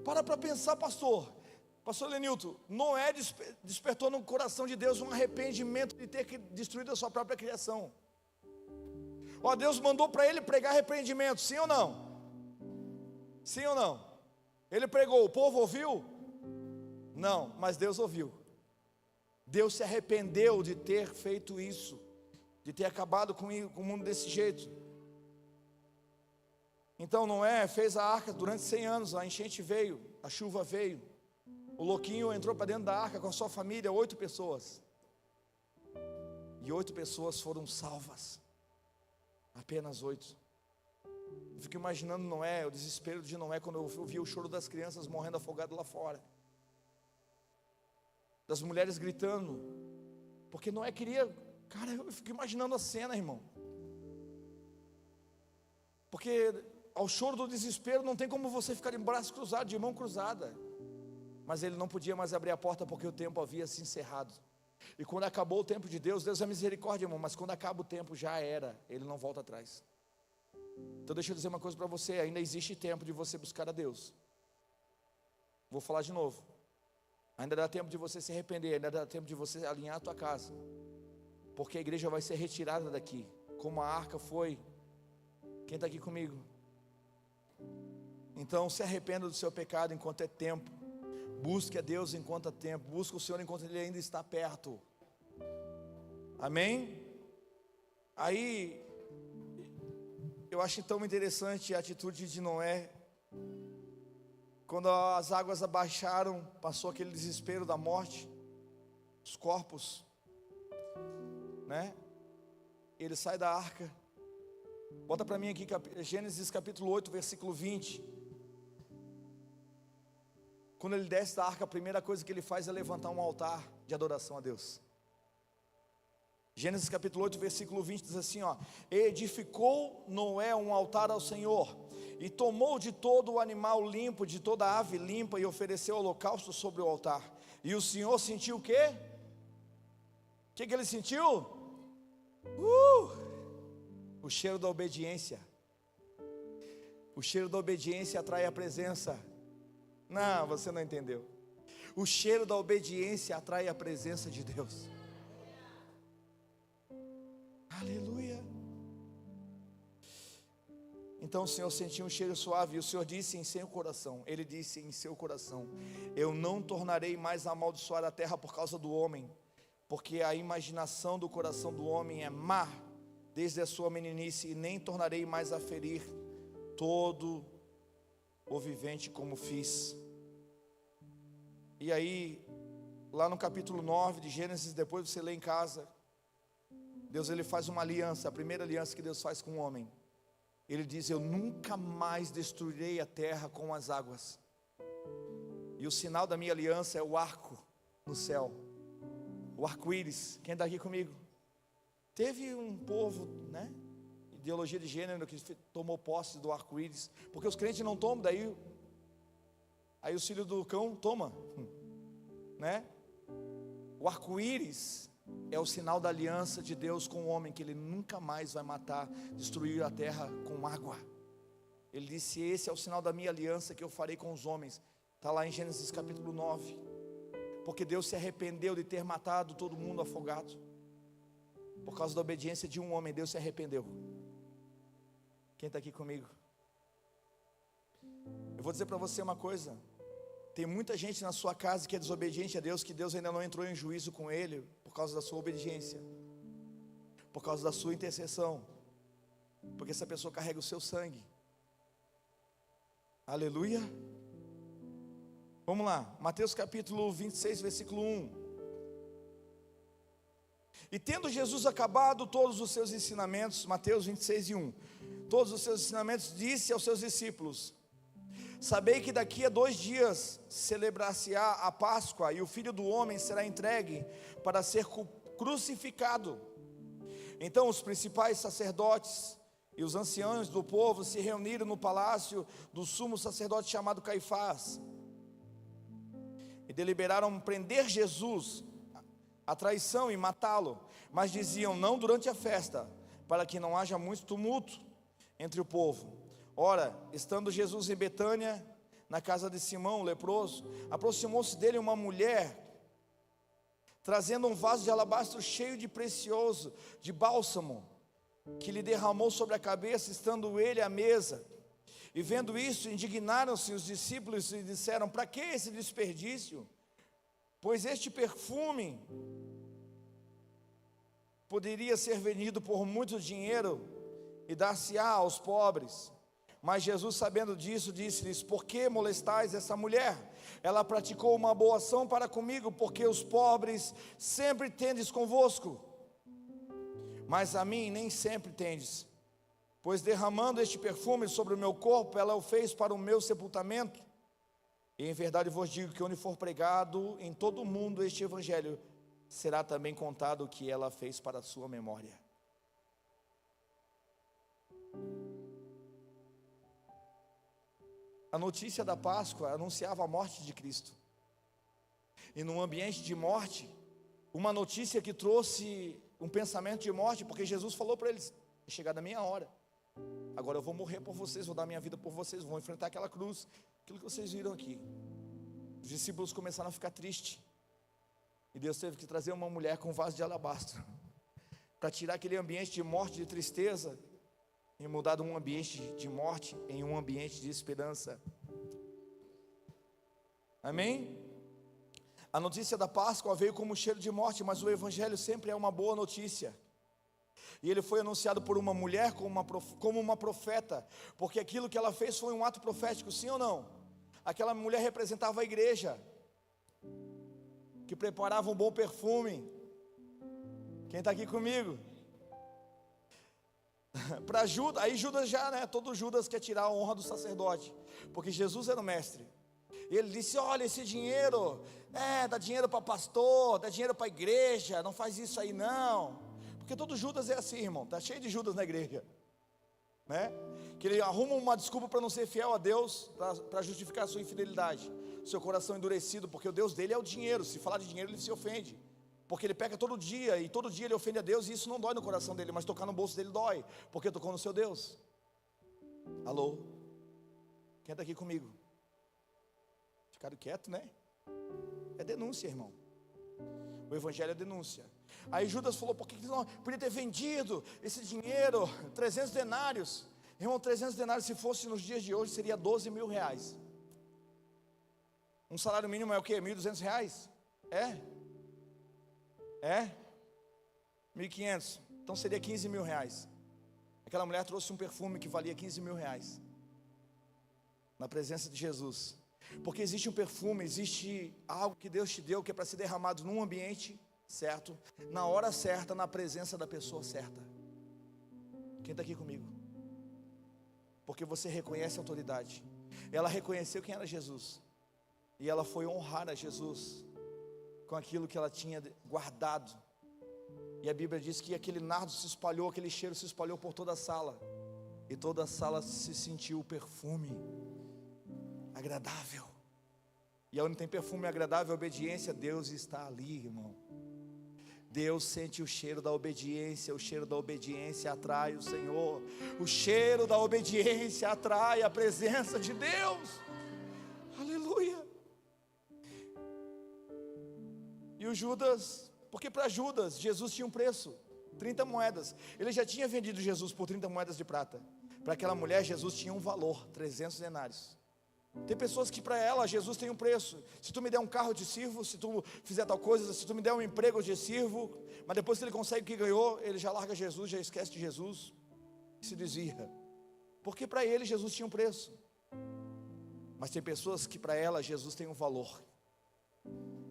para pensar, pastor Lenilton. Noé despertou no coração de Deus um arrependimento de ter destruído a sua própria criação. Ó, Deus mandou para ele pregar arrependimento, sim ou não? Sim ou não? Ele pregou, o povo ouviu? Não, mas Deus ouviu. Deus se arrependeu de ter feito isso, de ter acabado com o mundo desse jeito. Então Noé fez a arca durante 100 anos, a enchente veio, a chuva veio. O louquinho entrou para dentro da arca com a sua família, 8 pessoas. E 8 pessoas foram salvas. Apenas 8. Eu fico imaginando Noé, o desespero de Noé, quando eu vi o choro das crianças morrendo afogado lá fora. Das mulheres gritando. Porque Noé queria... Cara, eu fico imaginando a cena, irmão. Porque ao choro do desespero não tem como você ficar de braço cruzado, de mão cruzada. Mas ele não podia mais abrir a porta porque o tempo havia se encerrado. E quando acabou o tempo de Deus, Deus é misericórdia, irmão, mas quando acaba o tempo já era, Ele não volta atrás. Então deixa eu dizer uma coisa para você: ainda existe tempo de você buscar a Deus. Vou falar de novo. Ainda dá tempo de você se arrepender, ainda dá tempo de você alinhar a tua casa. Porque a igreja vai ser retirada daqui, como a arca foi. Quem está aqui comigo? Então se arrependa do seu pecado enquanto é tempo. Busque a Deus enquanto há tempo. Busque o Senhor enquanto Ele ainda está perto. Amém? Aí eu acho tão interessante a atitude de Noé. Quando as águas abaixaram, passou aquele desespero da morte, os corpos, né? Ele sai da arca. Bota para mim aqui Gênesis capítulo 8, versículo 20. Quando ele desce da arca, a primeira coisa que ele faz é levantar um altar de adoração a Deus. Gênesis capítulo 8, versículo 20 diz assim, ó: edificou Noé um altar ao Senhor, e tomou de todo o animal limpo, de toda a ave limpa, e ofereceu holocausto sobre o altar. E o Senhor sentiu o quê? O que ele sentiu? O cheiro da obediência. O cheiro da obediência atrai a presença. Não, você não entendeu. O cheiro da obediência atrai a presença de Deus. Aleluia. Então o Senhor sentiu um cheiro suave, e o Senhor disse em seu coração, Ele disse em seu coração: eu não tornarei mais a amaldiçoar a terra por causa do homem, porque a imaginação do coração do homem é má desde a sua meninice, e nem tornarei mais a ferir todo o vivente como fiz. E aí, lá no capítulo 9 de Gênesis, depois você lê em casa, Deus ele faz uma aliança, a primeira aliança que Deus faz com o homem. Ele diz: eu nunca mais destruirei a terra com as águas. E o sinal da minha aliança é o arco no céu, o arco-íris. Quem está aqui comigo? Teve um povo, né, ideologia de gênero, que tomou posse do arco-íris, porque os crentes não tomam, daí aí os filhos do cão toma, né? O arco-íris é o sinal da aliança de Deus com o homem, que Ele nunca mais vai matar, destruir a terra com água. Ele disse: esse é o sinal da minha aliança que eu farei com os homens. Está lá em Gênesis capítulo 9. Porque Deus se arrependeu de ter matado todo mundo afogado. Por causa da obediência de um homem, Deus se arrependeu. Quem está aqui comigo? Eu vou dizer para você uma coisa: tem muita gente na sua casa que é desobediente a Deus, que Deus ainda não entrou em juízo com ele, por causa da sua obediência, por causa da sua intercessão, porque essa pessoa carrega o seu sangue. Aleluia. Vamos lá, Mateus capítulo 26, versículo 1. E tendo Jesus acabado todos os seus ensinamentos, Mateus 26 e 1, todos os seus ensinamentos, disse aos seus discípulos: sabei que daqui a 2 dias celebrar-se-á a Páscoa, e o Filho do Homem será entregue para ser crucificado. Então os principais sacerdotes e os anciãos do povo se reuniram no palácio do sumo sacerdote chamado Caifás, e deliberaram prender Jesus a traição e matá-lo, mas diziam: não durante a festa, para que não haja muito tumulto entre o povo. Ora, estando Jesus em Betânia, na casa de Simão, o leproso, aproximou-se dele uma mulher, trazendo um vaso de alabastro cheio de precioso, de bálsamo, que lhe derramou sobre a cabeça, estando ele à mesa. E vendo isso, indignaram-se os discípulos e disseram: para que esse desperdício? Pois este perfume poderia ser vendido por muito dinheiro e dar-se-á aos pobres. Mas Jesus, sabendo disso, disse-lhes: por que molestais essa mulher? Ela praticou uma boa ação para comigo, porque os pobres sempre tendes convosco, mas a mim nem sempre tendes. Pois derramando este perfume sobre o meu corpo, ela o fez para o meu sepultamento. E em verdade vos digo que onde for pregado em todo o mundo este evangelho, será também contado o que ela fez para a sua memória. A notícia da Páscoa anunciava a morte de Cristo. E num ambiente de morte, uma notícia que trouxe um pensamento de morte, porque Jesus falou para eles: é chegada a minha hora, agora eu vou morrer por vocês, vou dar minha vida por vocês, vou enfrentar aquela cruz, aquilo que vocês viram aqui. Os discípulos começaram a ficar tristes, e Deus teve que trazer uma mulher com um vaso de alabastro, para tirar aquele ambiente de morte, de tristeza, e mudar de um ambiente de morte em um ambiente de esperança. Amém? A notícia da Páscoa veio como cheiro de morte, mas o Evangelho sempre é uma boa notícia. E ele foi anunciado por uma mulher como uma profeta, porque aquilo que ela fez foi um ato profético, sim ou não? Aquela mulher representava a igreja, que preparava um bom perfume. Quem está aqui comigo? Para Judas, aí Judas já, né, todo Judas quer tirar a honra do sacerdote, porque Jesus era o mestre. E ele disse: olha, esse dinheiro, dá dinheiro para pastor, dá dinheiro para a igreja, não faz isso aí não. Porque todo Judas é assim, irmão. Está cheio de Judas na igreja, né? Que ele arruma uma desculpa para não ser fiel a Deus, para justificar a sua infidelidade. Seu coração endurecido, porque o Deus dele é o dinheiro. Se falar de dinheiro ele se ofende, porque ele peca todo dia, e todo dia ele ofende a Deus. E isso não dói no coração dele, mas tocar no bolso dele dói, porque tocou no seu Deus. Alô? Quem está aqui comigo? Ficaram quieto, né? É denúncia, irmão. O evangelho é denúncia. Aí Judas falou: por que não podia ter vendido esse dinheiro? 300 denários. Irmão, 300 denários, se fosse nos dias de hoje, seria 12 mil reais. Um salário mínimo é o quê? 1.200 reais? É? 1.500. Então seria 15 mil reais. Aquela mulher trouxe um perfume que valia 15 mil reais, na presença de Jesus. Porque existe um perfume, existe algo que Deus te deu, que é para ser derramado num ambiente certo, na hora certa, na presença da pessoa certa. Quem está aqui comigo? Porque você reconhece a autoridade. Ela reconheceu quem era Jesus, e ela foi honrar a Jesus com aquilo que ela tinha guardado. E a Bíblia diz que aquele nardo se espalhou, aquele cheiro se espalhou por toda a sala, e toda a sala se sentiu o perfume agradável. E onde tem perfume agradável, obediência, Deus está ali, irmão. Deus sente o cheiro da obediência. O cheiro da obediência atrai o Senhor. O cheiro da obediência atrai a presença de Deus. Aleluia. E o Judas, porque para Judas, Jesus tinha um preço, 30 moedas. Ele já tinha vendido Jesus por 30 moedas de prata. Para aquela mulher, Jesus tinha um valor, 300 denários. Tem pessoas que para ela, Jesus tem um preço. Se tu me der um carro, eu te sirvo. Se tu fizer tal coisa, se tu me der um emprego, eu te sirvo. Mas depois que ele consegue o que ganhou, ele já larga Jesus, já esquece de Jesus e se desvia. Porque para ele, Jesus tinha um preço. Mas tem pessoas que para ela, Jesus tem um valor.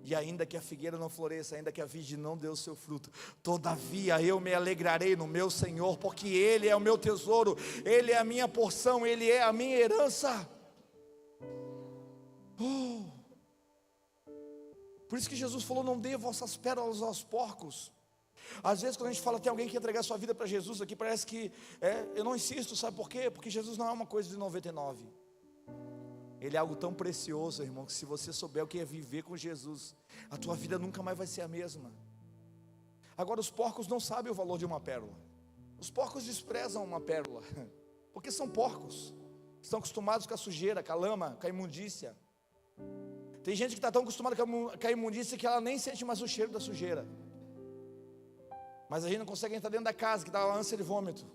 E ainda que a figueira não floresça, ainda que a vide não dê o seu fruto, todavia eu me alegrarei no meu Senhor, porque Ele é o meu tesouro, Ele é a minha porção, Ele é a minha herança. Por isso que Jesus falou: não dê vossas pérolas aos porcos. Às vezes quando a gente fala, tem alguém que entregar sua vida para Jesus aqui, parece que eu não insisto, sabe por quê? Porque Jesus não é uma coisa de 99. Ele é algo tão precioso, irmão, que se você souber o que é viver com Jesus, a tua vida nunca mais vai ser a mesma. Agora, os porcos não sabem o valor de uma pérola. Os porcos desprezam uma pérola, porque são porcos, estão acostumados com a sujeira, com a lama, com a imundícia. Tem gente que está tão acostumada com a imundícia que ela nem sente mais o cheiro da sujeira. Mas a gente não consegue entrar dentro da casa, que dá uma ânsia de vômito.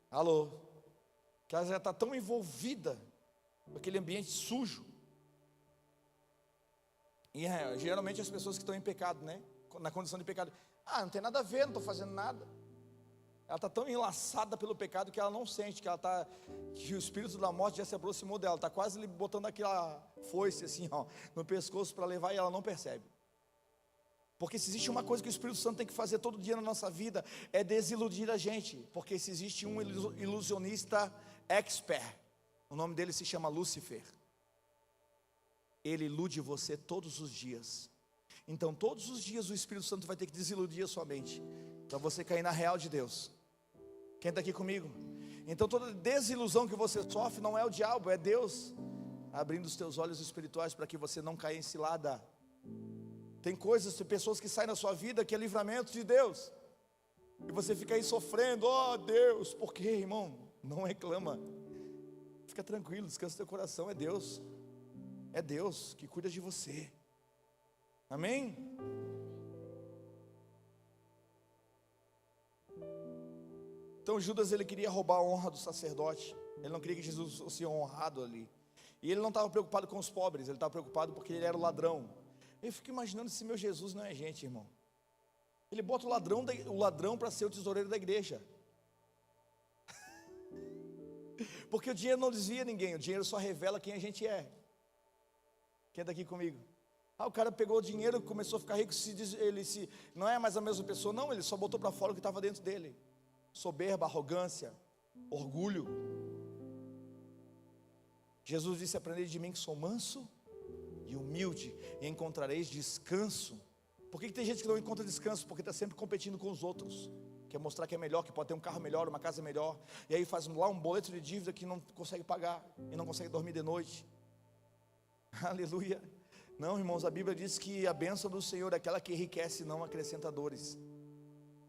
Alô? Que ela já está tão envolvida com aquele ambiente sujo. E geralmente as pessoas que estão em pecado, né? Na condição de pecado, não tem nada a ver, não estou fazendo nada. Ela está tão enlaçada pelo pecado que ela não sente que o espírito da morte já se aproximou dela. Está quase lhe botando aquela foice assim, no pescoço para levar, e ela não percebe. Porque se existe uma coisa que o Espírito Santo tem que fazer todo dia na nossa vida, é desiludir a gente. Porque se existe um ilusionista expert, o nome dele se chama Lúcifer. Ele ilude você todos os dias. Então todos os dias o Espírito Santo vai ter que desiludir a sua mente, para você cair na real de Deus. Quem está aqui comigo? Então toda desilusão que você sofre não é o diabo, é Deus abrindo os teus olhos espirituais para que você não caia em cilada. Tem coisas, tem pessoas que saem na sua vida que é livramento de Deus, e você fica aí sofrendo: Deus, por quê, irmão? Não reclama, fica tranquilo, descansa teu coração. É Deus que cuida de você. Amém? Então Judas, ele queria roubar a honra do sacerdote. Ele não queria que Jesus fosse honrado ali. E ele não estava preocupado com os pobres, ele estava preocupado porque ele era o ladrão. Eu fico imaginando se meu Jesus não é gente, irmão. Ele bota o ladrão para ser o tesoureiro da igreja. Porque o dinheiro não desvia ninguém, o dinheiro só revela quem a gente é. Quem é daqui comigo? O cara pegou o dinheiro, começou a ficar rico, não é mais a mesma pessoa. Não, ele só botou para fora o que estava dentro dele. Soberba, arrogância, orgulho. Jesus disse: aprendei de mim que sou manso e humilde, e encontrareis descanso Por que tem gente que não encontra descanso? Porque está sempre competindo com os outros. Quer mostrar que é melhor, que pode ter um carro melhor, uma casa melhor. E aí faz lá um boleto de dívida que não consegue pagar. E não consegue dormir de noite. Aleluia. Não, irmãos, a Bíblia diz que a bênção do Senhor é aquela que enriquece e não acrescenta dores.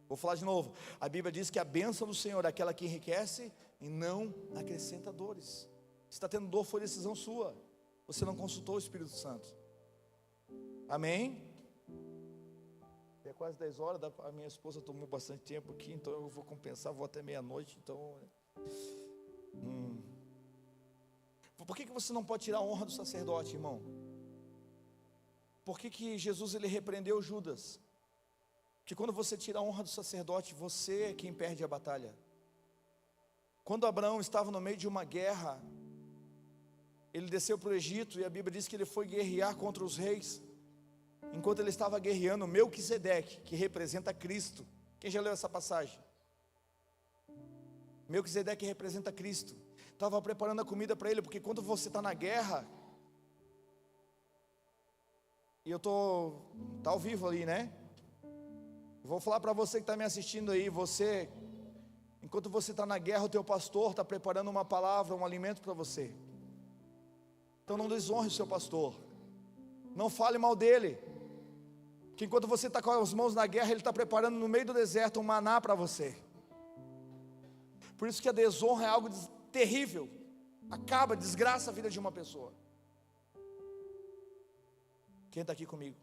Vou falar de novo. A Bíblia diz que a bênção do Senhor é aquela que enriquece e não acrescenta dores. Se está tendo dor, foi decisão sua. Você não consultou o Espírito Santo. Amém? É quase 10 horas, a minha esposa tomou bastante tempo aqui, então eu vou compensar, vou até meia-noite, então... Por que você não pode tirar a honra do sacerdote, irmão? Por que Jesus ele repreendeu Judas? Porque quando você tira a honra do sacerdote, você é quem perde a batalha. Quando Abraão estava no meio de uma guerra, ele desceu para o Egito, e a Bíblia diz que ele foi guerrear contra os reis. Enquanto ele estava guerreando, Melquisedeque, que representa Cristo. Quem já leu essa passagem? Melquisedeque representa Cristo. Estava preparando a comida para ele, porque quando você está na guerra, e eu tá ao vivo ali, né? Vou falar para você que está me assistindo aí, enquanto você está na guerra, o teu pastor está preparando uma palavra, um alimento para você. Então não desonre o seu pastor, não fale mal dele, que enquanto você está com as mãos na guerra, ele está preparando no meio do deserto um maná para você. Por isso que a desonra é algo terrível, desgraça a vida de uma pessoa. Quem está aqui comigo?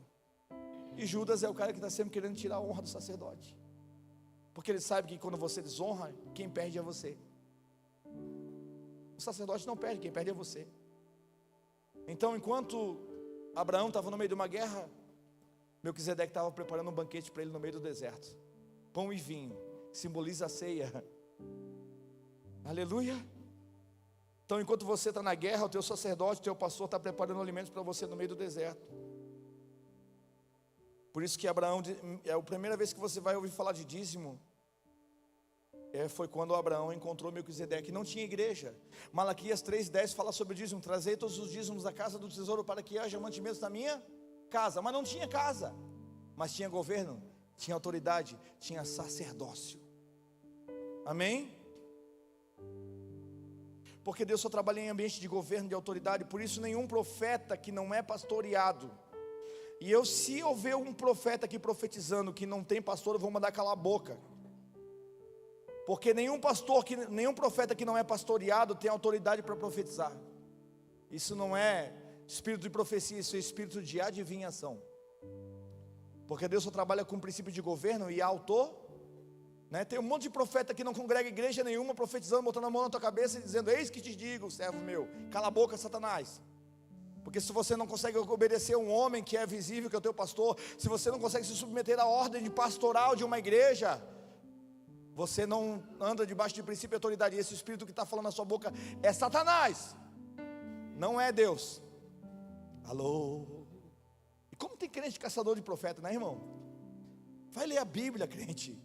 E Judas é o cara que está sempre querendo tirar a honra do sacerdote, porque ele sabe que quando você desonra, quem perde é você. O sacerdote não perde, quem perde é você. Então, enquanto Abraão estava no meio de uma guerra, Melquisedeque estava preparando um banquete para ele no meio do deserto. Pão e vinho, simboliza a ceia. Aleluia. Então, enquanto você está na guerra, o teu sacerdote, o teu pastor está preparando alimentos para você no meio do deserto. Por isso que Abraão, a primeira vez que você vai ouvir falar de dízimo, foi quando Abraão encontrou Melquisedeque. Não tinha igreja. Malaquias 3:10 fala sobre o dízimo. Trazei todos os dízimos da casa do tesouro para que haja mantimentos na minha casa. Mas não tinha casa, mas tinha governo, tinha autoridade, tinha sacerdócio. Amém? Porque Deus só trabalha em ambiente de governo, de autoridade. Por isso nenhum profeta que não é pastoreado, se houver um profeta aqui profetizando que não tem pastor, eu vou mandar calar a boca. Porque nenhum profeta que não é pastoreado tem autoridade para profetizar. Isso não é espírito de profecia, isso é espírito de adivinhação. Porque Deus só trabalha com o princípio de governo e autor, né? Tem um monte de profeta que não congrega igreja nenhuma, profetizando, botando a mão na tua cabeça e dizendo: eis que te digo, servo meu, cala a boca, Satanás. Porque se você não consegue obedecer a um homem que é visível, que é o teu pastor, se você não consegue se submeter à ordem de pastoral de uma igreja, você não anda debaixo de princípio e autoridade. E esse espírito que está falando na sua boca é Satanás, não é Deus. Alô? E como tem crente caçador de profeta, né, irmão? Vai ler a Bíblia, crente.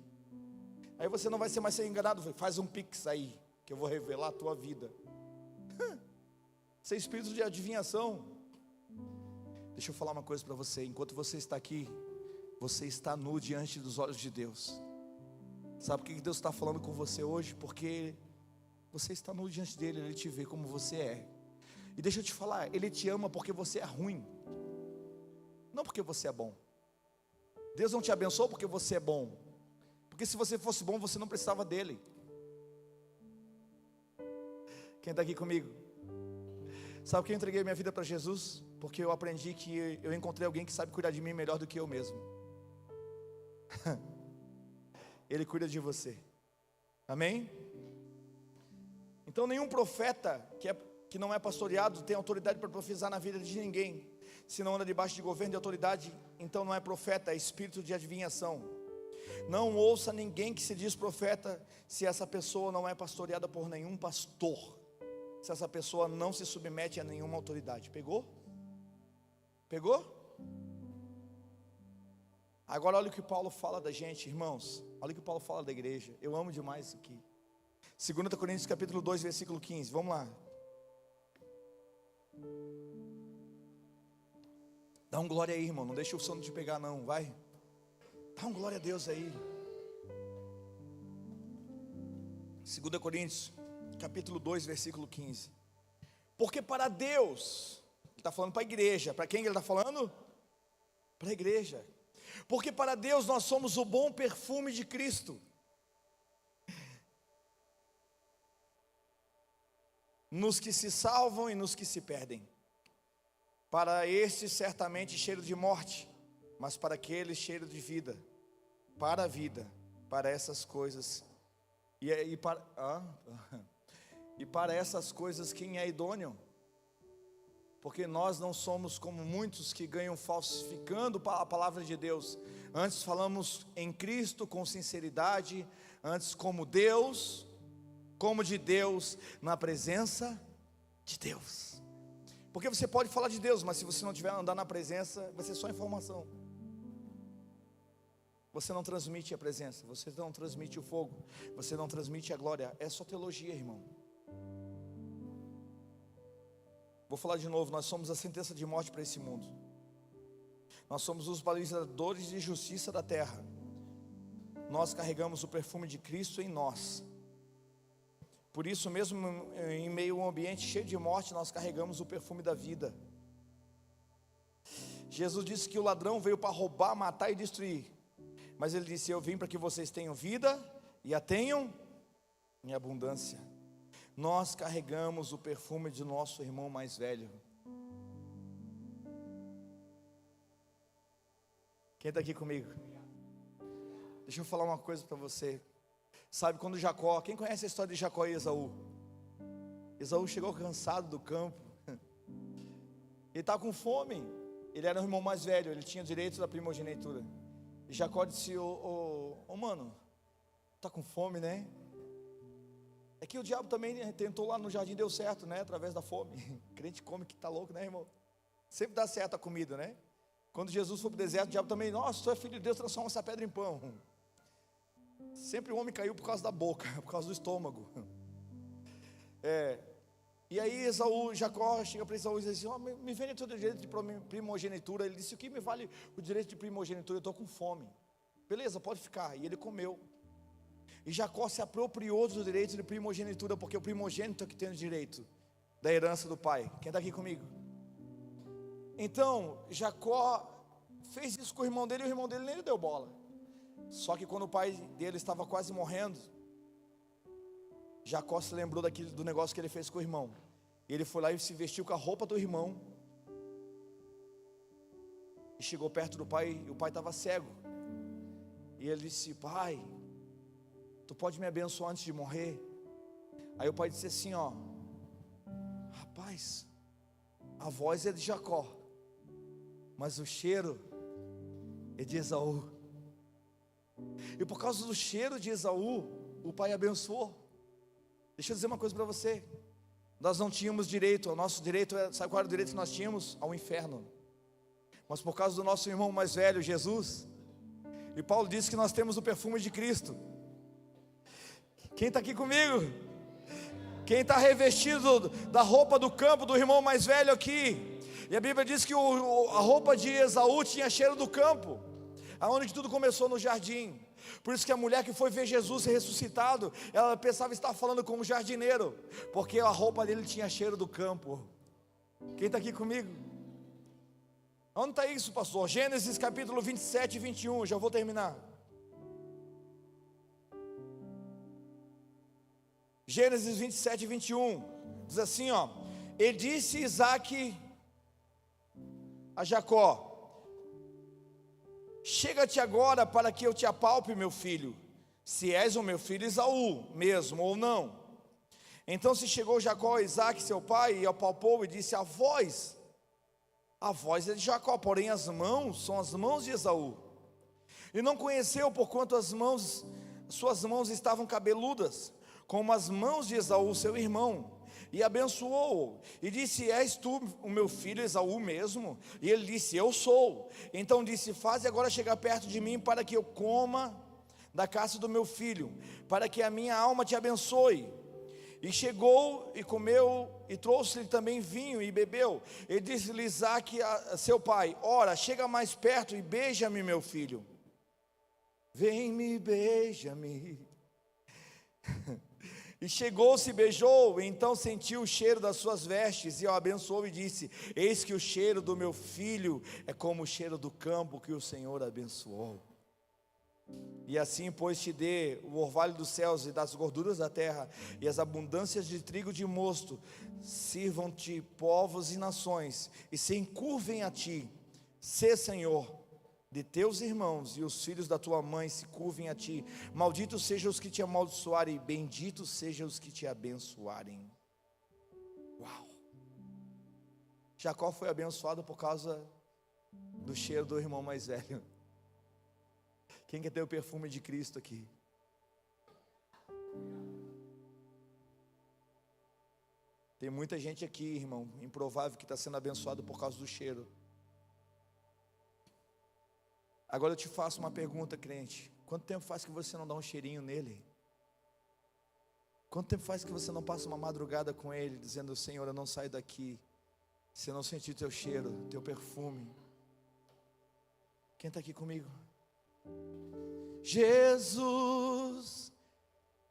Aí você não vai ser mais enganado. Faz um pix aí, que eu vou revelar a tua vida. Isso é espírito de adivinhação. Deixa eu falar uma coisa para você. Enquanto você está aqui, você está nu diante dos olhos de Deus. Sabe por que Deus está falando com você hoje? Porque você está nu diante dele, ele te vê como você é. E deixa eu te falar, ele te ama porque você é ruim, não porque você é bom. Deus não te abençoou porque você é bom, porque se você fosse bom, você não precisava dele. Quem está aqui comigo? Sabe que eu entreguei minha vida para Jesus? Porque eu aprendi que eu encontrei alguém que sabe cuidar de mim melhor do que eu mesmo. Ele cuida de você. Amém? Então nenhum profeta que não é pastoreado tem autoridade para profetizar na vida de ninguém. Se não anda debaixo de governo de autoridade, então não é profeta, é espírito de adivinhação. Não ouça ninguém que se diz profeta se essa pessoa não é pastoreada por nenhum pastor, se essa pessoa não se submete a nenhuma autoridade. Pegou? Pegou? Agora olha o que Paulo fala da gente, irmãos. Olha o que Paulo fala da igreja. Eu amo demais isso aqui. 2 Coríntios capítulo 2, versículo 15. Vamos lá. Dá um glória aí, irmão, não deixa o sono te pegar não, vai. Dá um glória a Deus aí. 2 Coríntios, capítulo 2, versículo 15. Porque para Deus, ele está falando para a igreja, para quem ele está falando? Para a igreja. Porque para Deus nós somos o bom perfume de Cristo, nos que se salvam e nos que se perdem. Para estes certamente cheiro de morte, mas para aqueles cheiro de vida, para a vida, para essas coisas. E para essas coisas quem é idôneo? Porque nós não somos como muitos que ganham falsificando a palavra de Deus. Antes falamos em Cristo com sinceridade, antes como Deus, como de Deus, na presença de Deus. Porque você pode falar de Deus, mas se você não tiver andar na presença, vai ser só informação. Você não transmite a presença, você não transmite o fogo, você não transmite a glória. É só teologia, irmão. Vou falar de novo, nós somos a sentença de morte para esse mundo. Nós somos os balizadores de justiça da terra. Nós carregamos o perfume de Cristo em nós. Por isso mesmo, em meio a um ambiente cheio de morte, nós carregamos o perfume da vida. Jesus disse que o ladrão veio para roubar, matar e destruir. Mas ele disse, eu vim para que vocês tenham vida e a tenham em abundância. Nós carregamos o perfume de nosso irmão mais velho. Quem está aqui comigo? Deixa eu falar uma coisa para você. Sabe quando Jacó, quem conhece a história de Jacó e Esaú? Esaú chegou cansado do campo. Ele estava com fome. Ele era o irmão mais velho, ele tinha direito da primogenitura. E Jacó disse, mano, está com fome, né? É que o diabo também tentou lá no jardim, deu certo, né? Através da fome. Crente come que tá louco, né, irmão? Sempre dá certo a comida, né? Quando Jesus foi para o deserto, o diabo também, nossa, tu é filho de Deus, transforma essa pedra em pão. Sempre o homem caiu por causa da boca, por causa do estômago. E aí Jacó chega para Esaú e diz assim, me vende todo o direito de primogenitura. Ele disse, o que me vale o direito de primogenitura? Eu estou com fome. Beleza, pode ficar. E ele comeu. E Jacó se apropriou do direito de primogenitura, porque o primogênito é que tem o direito da herança do pai. Quem está aqui comigo? Então, Jacó fez isso com o irmão dele, e o irmão dele nem lhe deu bola. Só que quando o pai dele estava quase morrendo, Jacó se lembrou do negócio que ele fez com o irmão. E ele foi lá e se vestiu com a roupa do irmão. E chegou perto do pai, e o pai estava cego. E ele disse, pai, tu pode me abençoar antes de morrer? Aí o pai disse assim, rapaz, a voz é de Jacó, mas o cheiro é de Esaú. E por causa do cheiro de Esaú, o pai abençoou. Deixa eu dizer uma coisa para você. Nós não tínhamos direito, o nosso direito, sabe qual era o direito que nós tínhamos? Ao inferno. Mas por causa do nosso irmão mais velho, Jesus, e Paulo disse que nós temos o perfume de Cristo. Quem está aqui comigo? Quem está revestido da roupa do campo do irmão mais velho aqui? E a Bíblia diz que a roupa de Esaú tinha cheiro do campo, aonde tudo começou, no jardim. Por isso que a mulher que foi ver Jesus ser ressuscitado, ela pensava estar falando com um jardineiro, porque a roupa dele tinha cheiro do campo. Quem está aqui comigo? Onde está isso, pastor? Gênesis capítulo 27 e 21, já vou terminar. Gênesis 27 e 21, diz assim, e disse Isaque a Jacó, chega-te agora para que eu te apalpe, meu filho, se és o meu filho Esaú mesmo ou não. Então se chegou Jacó a Isaque seu pai, e apalpou e disse, a voz é de Jacó, porém as mãos são as mãos de Esaú. E não conheceu, porquanto suas mãos estavam cabeludas, como as mãos de Esaú seu irmão. E abençoou-o, e disse, és tu o meu filho Esaú mesmo? E ele disse, eu sou. Então disse, faze agora chegar perto de mim, para que eu coma da caça do meu filho, para que a minha alma te abençoe. E chegou e comeu, e trouxe-lhe também vinho e bebeu. E disse-lhe Isaque a seu pai: ora, chega mais perto e beija-me, meu filho. Vem-me, beija-me. E chegou-se e beijou, e então sentiu o cheiro das suas vestes, e o abençoou e disse: eis que o cheiro do meu filho é como o cheiro do campo que o Senhor abençoou. E assim, pois, te dê o orvalho dos céus e das gorduras da terra, e as abundâncias de trigo de mosto, sirvam-te povos e nações, e se encurvem a ti. Sê Senhor de teus irmãos, e os filhos da tua mãe se curvem a ti. Malditos sejam os que te amaldiçoarem, e benditos sejam os que te abençoarem. Uau! Jacó foi abençoado por causa do cheiro do irmão mais velho. Quem quer ter o perfume de Cristo aqui? Tem muita gente aqui, irmão, improvável, que está sendo abençoado por causa do cheiro. Agora eu te faço uma pergunta, crente: quanto tempo faz que você não dá um cheirinho nele? Quanto tempo faz que você não passa uma madrugada com ele, dizendo: Senhor, eu não saio daqui se eu não sentir teu cheiro, teu perfume? Quem está aqui comigo? Jesus,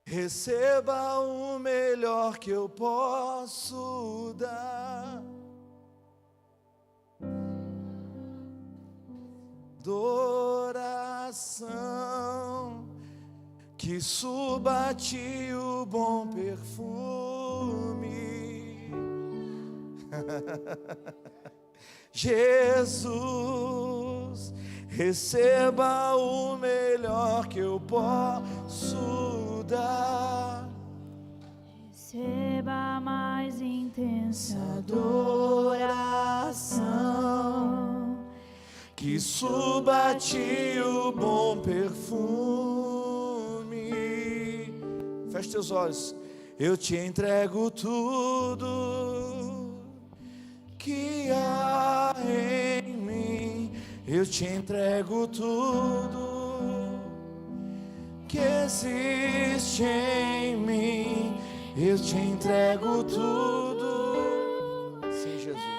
receba o melhor que eu posso dar. Adoração que suba a ti o bom perfume. Jesus, receba o melhor que eu posso dar. Receba a mais intensa adoração que suba a ti o bom perfume. Feche teus olhos. Eu te entrego tudo que há em mim. Eu te entrego tudo que existe em mim. Eu te entrego tudo. Sim, Jesus.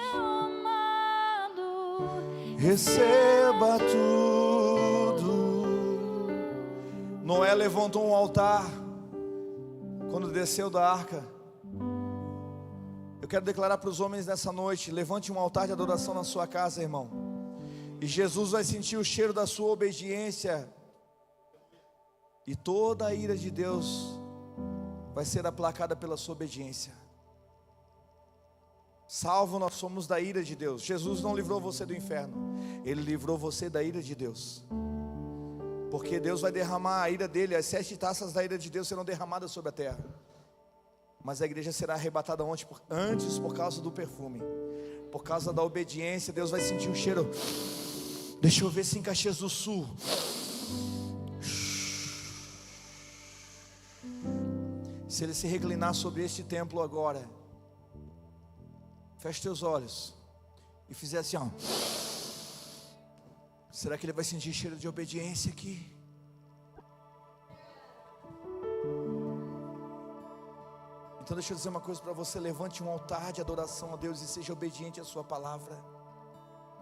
Receba tudo. Noé levantou um altar quando desceu da arca. Eu quero declarar para os homens nessa noite: levante um altar de adoração na sua casa, irmão. E Jesus vai sentir o cheiro da sua obediência, e toda a ira de Deus vai ser aplacada pela sua obediência. Salvo nós somos da ira de Deus. Jesus não livrou você do inferno, Ele livrou você da ira de Deus. Porque Deus vai derramar a ira dele. As 7 taças da ira de Deus serão derramadas sobre a terra. Mas a igreja será arrebatada antes por causa do perfume, por causa da obediência. Deus vai sentir um cheiro. Deixa eu ver se em Caxias do Sul. Se Ele se reclinar sobre este templo agora, feche teus olhos e fizer assim, ó. Será que Ele vai sentir cheiro de obediência aqui? Então deixa eu dizer uma coisa para você: levante um altar de adoração a Deus e seja obediente à sua palavra,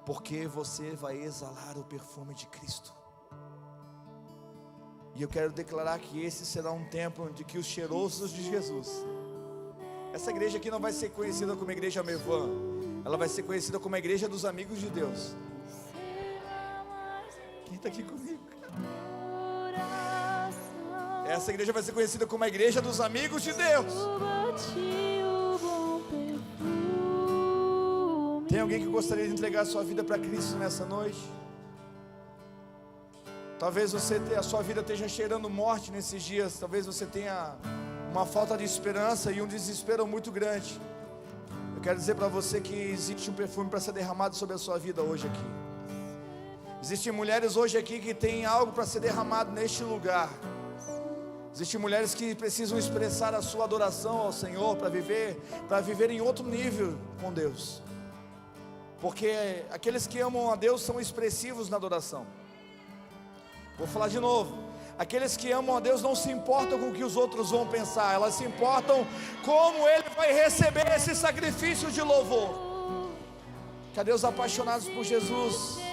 porque você vai exalar o perfume de Cristo. E eu quero declarar que esse será um tempo onde que os cheirosos de Jesus, essa igreja aqui não vai ser conhecida como igreja Mevan, ela vai ser conhecida como a igreja dos amigos de Deus. Quem está aqui comigo? Essa igreja vai ser conhecida como a igreja dos amigos de Deus. Tem alguém que gostaria de entregar a sua vida para Cristo nessa noite? Talvez a sua vida esteja cheirando morte nesses dias. Talvez você tenha uma falta de esperança e um desespero muito grande. Eu quero dizer para você que existe um perfume para ser derramado sobre a sua vida hoje aqui. Existem mulheres hoje aqui que têm algo para ser derramado neste lugar. Existem mulheres que precisam expressar a sua adoração ao Senhor para viver em outro nível com Deus. Porque aqueles que amam a Deus são expressivos na adoração. Vou falar de novo. Aqueles que amam a Deus não se importam com o que os outros vão pensar, elas se importam como Ele vai receber esse sacrifício de louvor. Cadê os apaixonados por Jesus?